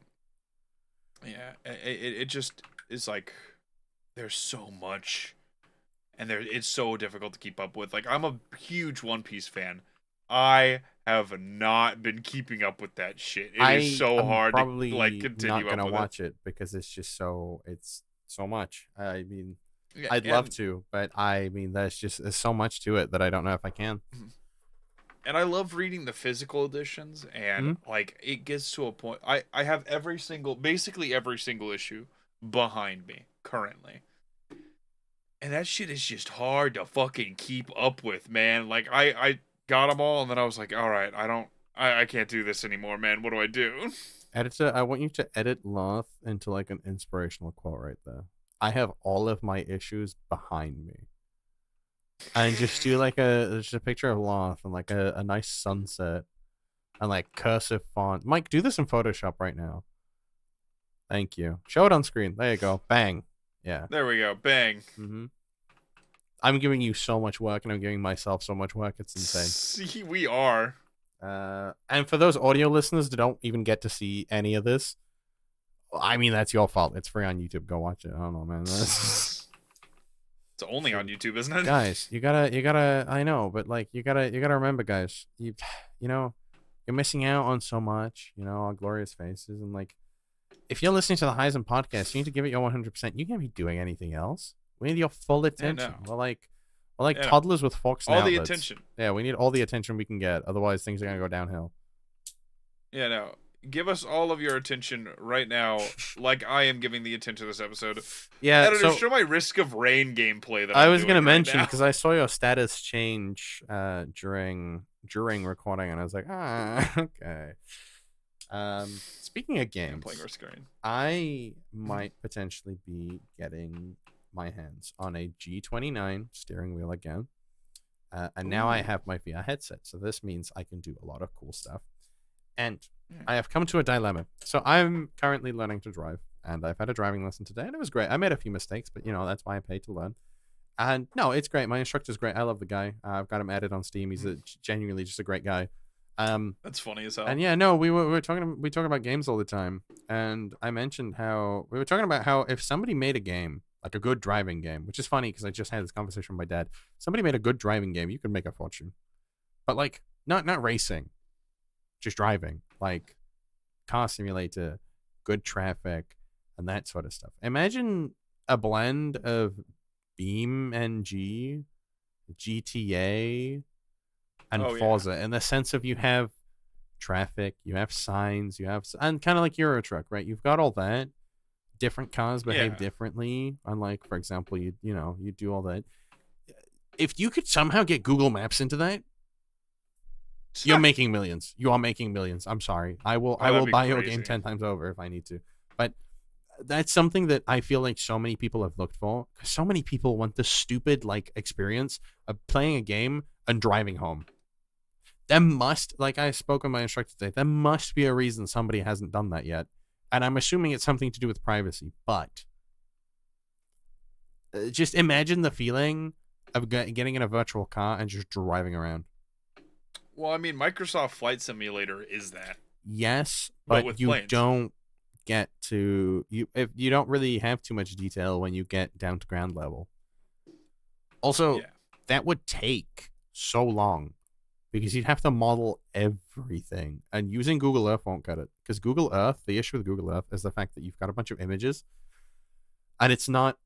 Yeah, it just is like there's so much, and it's so difficult to keep up with. Like I'm a huge One Piece fan. I have not been keeping up with that shit. It is so hard to like continue not gonna up with watch it because it's just it's so much. I mean, yeah, I'd love to, but I mean, there's so much to it that I don't know if I can. And I love reading the physical editions, and like it gets to a point. I have basically every single issue behind me currently, and that shit is just hard to fucking keep up with, man. Like I got them all, and then I was like, all right, I can't do this anymore, man. What do I do? Editor, I want you to edit Loth into like an inspirational quote right there. I have all of my issues behind me. And just do like just a picture of Loth and like a nice sunset and like cursive font. Mike, do this in Photoshop right now. Thank you. Show it on screen. There you go. Bang. Yeah. There we go. Bang. I'm giving you so much work, and I'm giving myself so much work. It's insane. See, we are. And for those audio listeners that don't even get to see any of this, I mean, that's your fault. It's free on YouTube. Go watch it. I don't know, man. It's only on YouTube, isn't it? Guys, you gotta. I know, but like, you gotta remember, guys. You know, you're missing out on so much. You know, our glorious faces, and like, if you're listening to the Haizum podcast, you need to give it your 100%. You can't be doing anything else. We need your full attention. Yeah, no. We're like toddlers with forks and all outlets. the attention. Yeah, we need all the attention we can get. Otherwise, things are gonna go downhill. Yeah, no. Give us all of your attention right now, like I am giving the attention to this episode. Yeah, editor, show my Risk of Rain gameplay that I was gonna right mention because I saw your status change during recording, and I was like, okay. Speaking of games, I'm playing Risk of Rain. I might potentially be getting my hands on a G29 steering wheel again, and now I have my VR headset, so this means I can do a lot of cool stuff. And I have come to a dilemma. So I'm currently learning to drive, and I've had a driving lesson today, and it was great. I made a few mistakes, but you know, that's why I paid to learn. And no, it's great. My instructor's great. I love the guy. I've got him added on Steam. He's genuinely just a great guy. That's funny as hell. And yeah, no, we talk about games all the time, and I mentioned how we were talking about how if somebody made a game, like a good driving game, which is funny because I just had this conversation with my dad. Somebody made a good driving game, you could make a fortune. But like not racing, just driving, like car simulator, good traffic, and that sort of stuff. Imagine a blend of Beam NG, GTA, and Forza, in the sense of you have traffic, you have signs, and kind of like Euro Truck, right? You've got all that. Different cars behave differently. Unlike, for example, you do all that. If you could somehow get Google Maps into that, you're making millions. You are making millions. I'm sorry. I will buy your game 10 times over if I need to. But that's something that I feel like so many people have looked for. Because so many people want the stupid like experience of playing a game and driving home. There must, like I spoke with my instructor today, there must be a reason somebody hasn't done that yet. And I'm assuming it's something to do with privacy. But just imagine the feeling of getting in a virtual car and just driving around. Well, I mean, Microsoft Flight Simulator is that. Yes, but you planes. Don't get to if you don't really have too much detail when you get down to ground level. Also, that would take so long because you'd have to model everything, and using Google Earth won't cut it. Because Google Earth, the issue with Google Earth is the fact that you've got a bunch of images, and it's not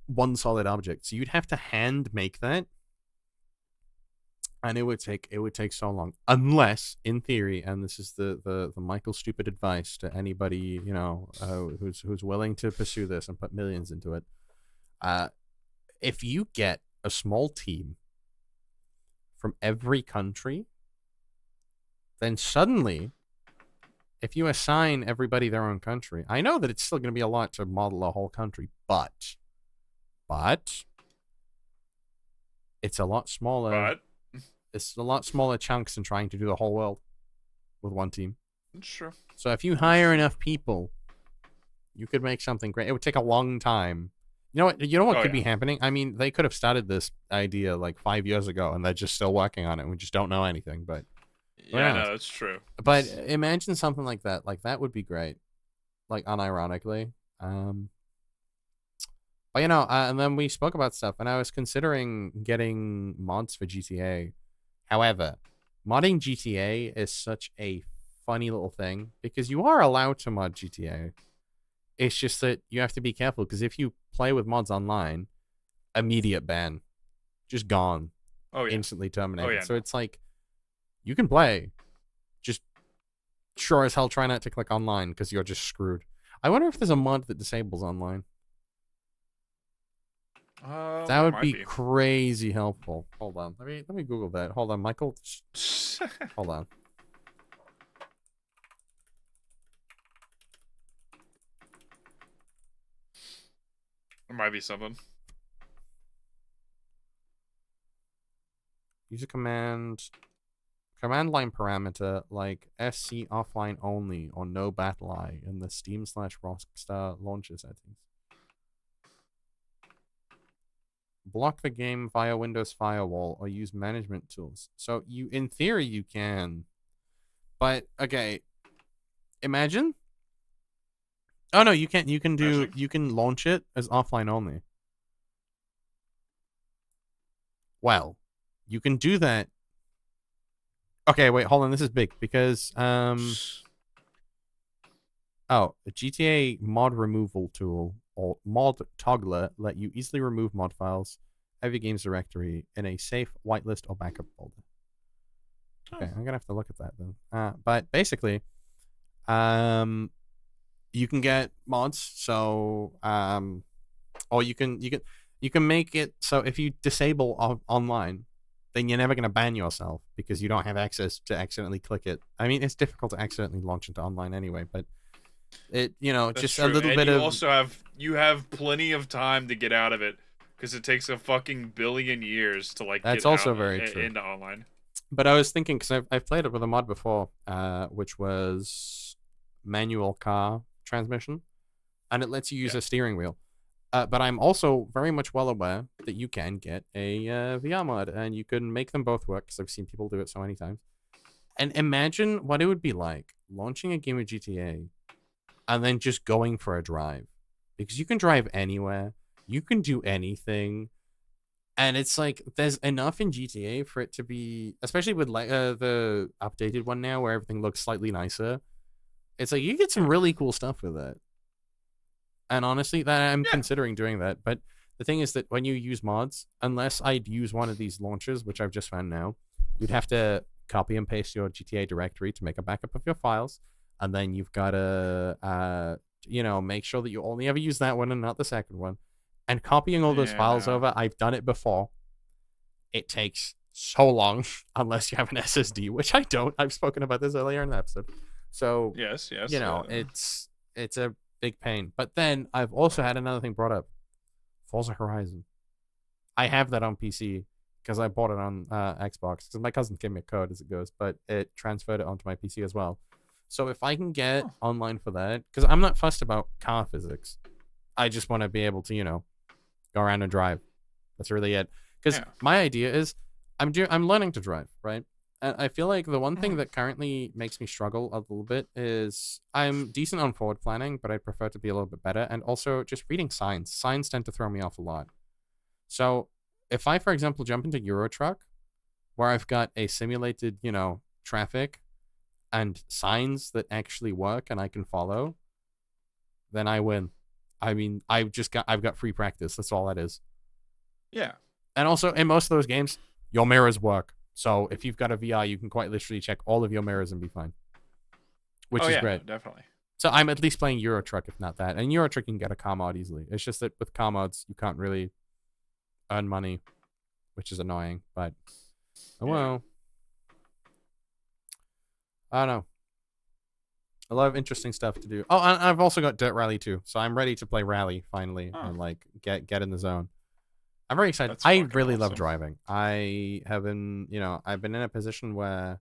one solid object. So you'd have to hand make that. And it would take so long, unless, in theory, and this is the Michael stupid advice to anybody who's willing to pursue this and put millions into it. If you get a small team from every country, then suddenly, if you assign everybody their own country, I know that it's still going to be a lot to model a whole country, but but it's a lot smaller. But It's a lot smaller chunks than trying to do the whole world with one team. sure. So if you hire enough people, you could make something great. It would take a long time. You know what? You know what could be happening? I mean, they could have started this idea like 5 years ago, and they're just still working on it. And we just don't know anything. But yeah, no, that's true. But imagine something like that. Like that would be great. Like unironically. But and then we spoke about stuff, and I was considering getting mods for GTA. However, modding GTA is such a funny little thing because you are allowed to mod GTA. It's just that you have to be careful because if you play with mods online, immediate ban, just gone, instantly terminated. So it's like you can play, just sure as hell try not to click online because you're just screwed. I wonder if there's a mod that disables online. That would be crazy helpful. Hold on. Let me Google that. Hold on, Michael. Hold on. There might be something. Use a command line parameter like SC offline only or no battle eye in the Steam/Rockstar launcher settings. Block the game via Windows Firewall or use management tools. So in theory, you can. But, okay. Imagine. Oh, no, you can't. You can launch it as offline only. Well, you can do that. Okay, wait, hold on. This is big because, the GTA mod removal tool or mod toggler let you easily remove mod files of your game's directory in a safe whitelist or backup folder. Okay, I'm gonna have to look at that then. But basically, you can get mods. So, or you can make it so if you disable online, then you're never gonna ban yourself because you don't have access to accidentally click it. I mean, it's difficult to accidentally launch into online anyway, but it that's just true. A little bit you of. Also have plenty of time to get out of it because it takes a fucking billion years to That's get also out, very true. Into online. But I was thinking because I've played it with a mod before, which was manual car transmission, and it lets you use a steering wheel. But I'm also very much well aware that you can get a VR mod, and you can make them both work because I've seen people do it so many times. And imagine what it would be like launching a game of GTA and then just going for a drive. Because you can drive anywhere. You can do anything. And it's like, there's enough in GTA for it to be, especially with the updated one now where everything looks slightly nicer. It's like, you get some really cool stuff with it. And honestly, that I'm considering doing that. But the thing is that when you use mods, unless I'd use one of these launchers, which I've just found now, you'd have to copy and paste your GTA directory to make a backup of your files. And then you've got to, make sure that you only ever use that one and not the second one. And copying all those files over, I've done it before. It takes so long unless you have an SSD, which I don't. I've spoken about this earlier in the episode. So, yes. It's a big pain. But then I've also had another thing brought up. Forza Horizon. I have that on PC because I bought it on Xbox because my cousin gave me a code as it goes, but it transferred it onto my PC as well. So if I can get online for that, because I'm not fussed about car physics. I just want to be able to, go around and drive. That's really it. Because my idea is I'm learning to drive, right? And I feel like the one thing that currently makes me struggle a little bit is I'm decent on forward planning, but I'd prefer to be a little bit better. And also just reading signs. Signs tend to throw me off a lot. So if I, for example, jump into Euro Truck, where I've got a simulated, traffic and signs that actually work and I can follow, then I win. I mean, I've got free practice. That's all that is. Yeah. And also, in most of those games, your mirrors work. So if you've got a VR, you can quite literally check all of your mirrors and be fine. Which is great. Definitely. So I'm at least playing Euro Truck, if not that. And Euro Truck, you can get a car mod easily. It's just that with car mods, you can't really earn money, which is annoying. But, well. I don't know. A lot of interesting stuff to do. Oh, and I've also got Dirt Rally too, so I'm ready to play Rally finally and like get in the zone. I'm very excited. That's I fucking really love awesome. driving. I have been, I've been in a position where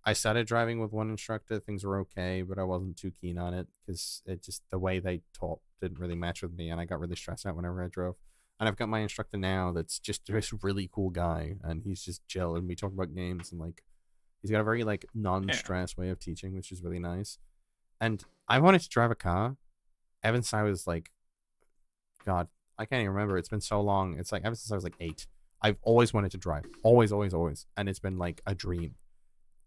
I started driving with one instructor. Things were okay, but I wasn't too keen on it because it just the way they taught didn't really match with me, and I got really stressed out whenever I drove. And I've got my instructor now that's just this really cool guy, and he's just chill, and we talk about games, and like he's got a very like non-stress way of teaching, which is really nice. And I wanted to drive a car ever since I was like, God, I can't even remember. It's been so long. It's like ever since I was like 8. I've always wanted to drive, always, always, always, and it's been like a dream.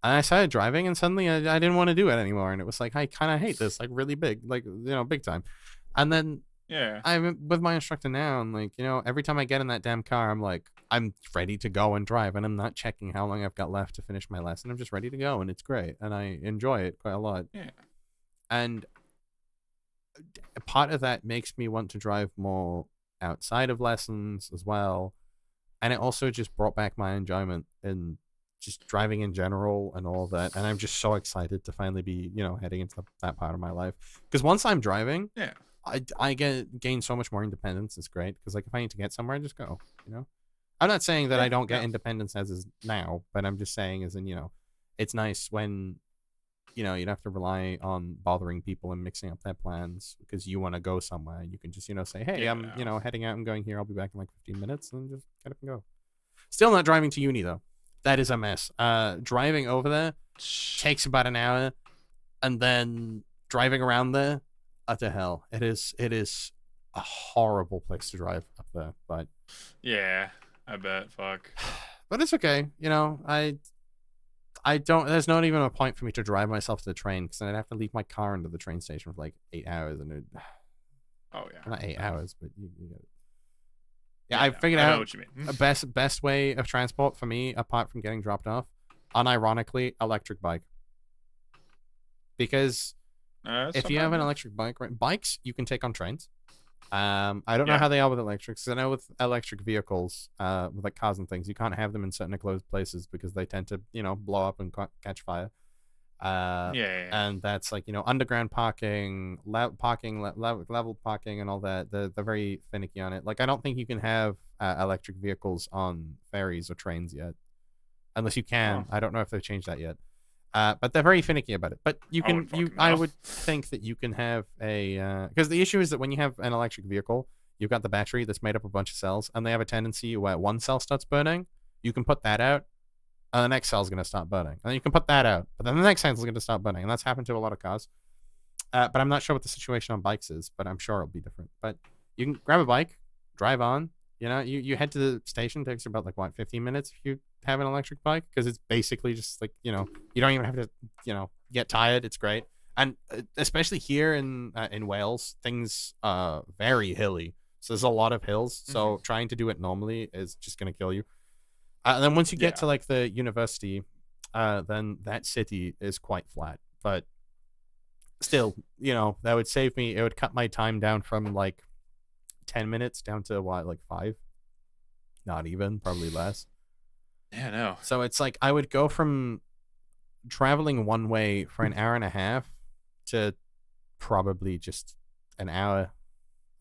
And I started driving, and suddenly I didn't want to do it anymore, and it was like I kind of hate this, like really big, like big time. And then I'm with my instructor now, and like every time I get in that damn car, I'm like I'm ready to go and drive, and I'm not checking how long I've got left to finish my lesson. I'm just ready to go, and it's great, and I enjoy it quite a lot. Yeah. And part of that makes me want to drive more outside of lessons as well, and it also just brought back my enjoyment in just driving in general and all that. And I'm just so excited to finally be heading into that part of my life, because once I'm driving, I gain so much more independence. It's great because like if I need to get somewhere, I just go. I'm not saying that I don't get independence as is now, but I'm just saying as in it's nice when you don't have to rely on bothering people and mixing up their plans because you want to go somewhere. You can just say, hey, I'm heading out, I'm going here, I'll be back in like 15 minutes, and just get up and go. Still not driving to uni though. That is a mess. Driving over there takes about an hour, and then driving around there, utter hell. It is a horrible place to drive up there, but yeah, I bet. Fuck. But it's okay. I don't. There's not even a point for me to drive myself to the train because then I'd have to leave my car under the train station for like 8 hours, and not 8 hours, but you get it. Yeah, I figured out what you mean. A best way of transport for me, apart from getting dropped off, unironically, electric bike. Because if you have an electric bike, right, bikes you can take on trains. I don't know how they are with electrics. Because I know with electric vehicles, with like cars and things, you can't have them in certain enclosed places because they tend to, blow up and catch fire. And that's like underground parking, level parking, and all that. They're very finicky on it. Like I don't think you can have electric vehicles on ferries or trains yet, unless you can. I don't know if they've changed that yet. But they're very finicky about it. But you can, I would think that you can have a because the issue is that when you have an electric vehicle, you've got the battery that's made up of a bunch of cells, and they have a tendency where one cell starts burning, you can put that out. And the next cell is going to start burning. And then you can put that out. But then the next cell is going to start burning. And that's happened to a lot of cars. But I'm not sure what the situation on bikes is. But I'm sure it'll be different. But you can grab a bike, drive on. You head to the station. It takes about, 15 minutes if you have an electric bike. Because it's basically just, you don't even have to, get tired. It's great. And especially here in Wales, things are very hilly. So there's a lot of hills. So trying to do it normally is just going to kill you. And then once you get to the university, then that city is quite flat. But still, that would save me. It would cut my time down from 10 minutes down to 5? Not even, probably less. Yeah, no. So it's I would go from traveling one way for an hour and a half to probably just an hour,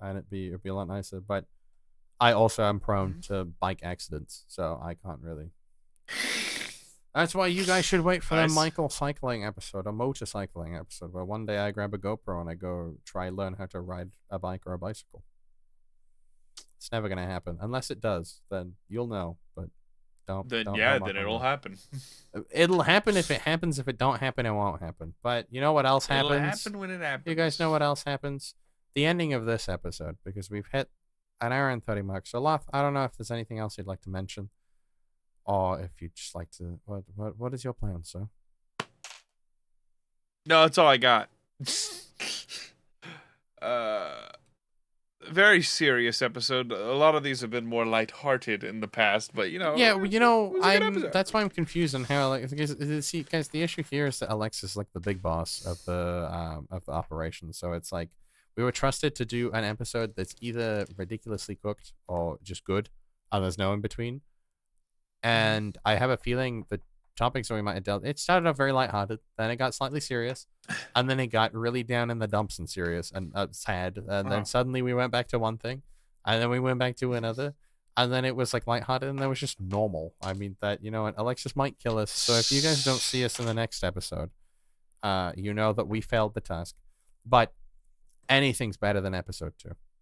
and it'd be a lot nicer. But I also am prone to bike accidents, so I can't really. That's why you guys should wait for the Michael cycling episode, a motorcycling episode, where one day I grab a GoPro and I go learn how to ride a bike or a bicycle. It's never gonna happen unless it does. Then you'll know, but don't. Then it'll happen. It'll happen if it happens. If it don't happen, it won't happen. But you know what else happens? It'll happen when it happens. You guys know what else happens? The ending of this episode, because we've hit an hour and 30 marks. So, Loth, I don't know if there's anything else you'd like to mention, or if you'd just like to. What is your plan, sir? No, that's all I got. Very serious episode. A lot of these have been more lighthearted in the past, but Yeah, that's why I'm confused on how because guys, the issue here is that Alexis is the big boss of the operation. So it's we were trusted to do an episode that's either ridiculously cooked or just good, and there's no in between. And I have a feeling that topics that we might have dealt. It started off very lighthearted, then it got slightly serious, and then it got really down in the dumps and serious and sad. And then suddenly we went back to one thing, and then we went back to another, and then it was like lighthearted, and then it was just normal. I mean, that, you know what, Alexis might kill us. So if you guys don't see us in the next episode, you know that we failed the task. But anything's better than episode 2.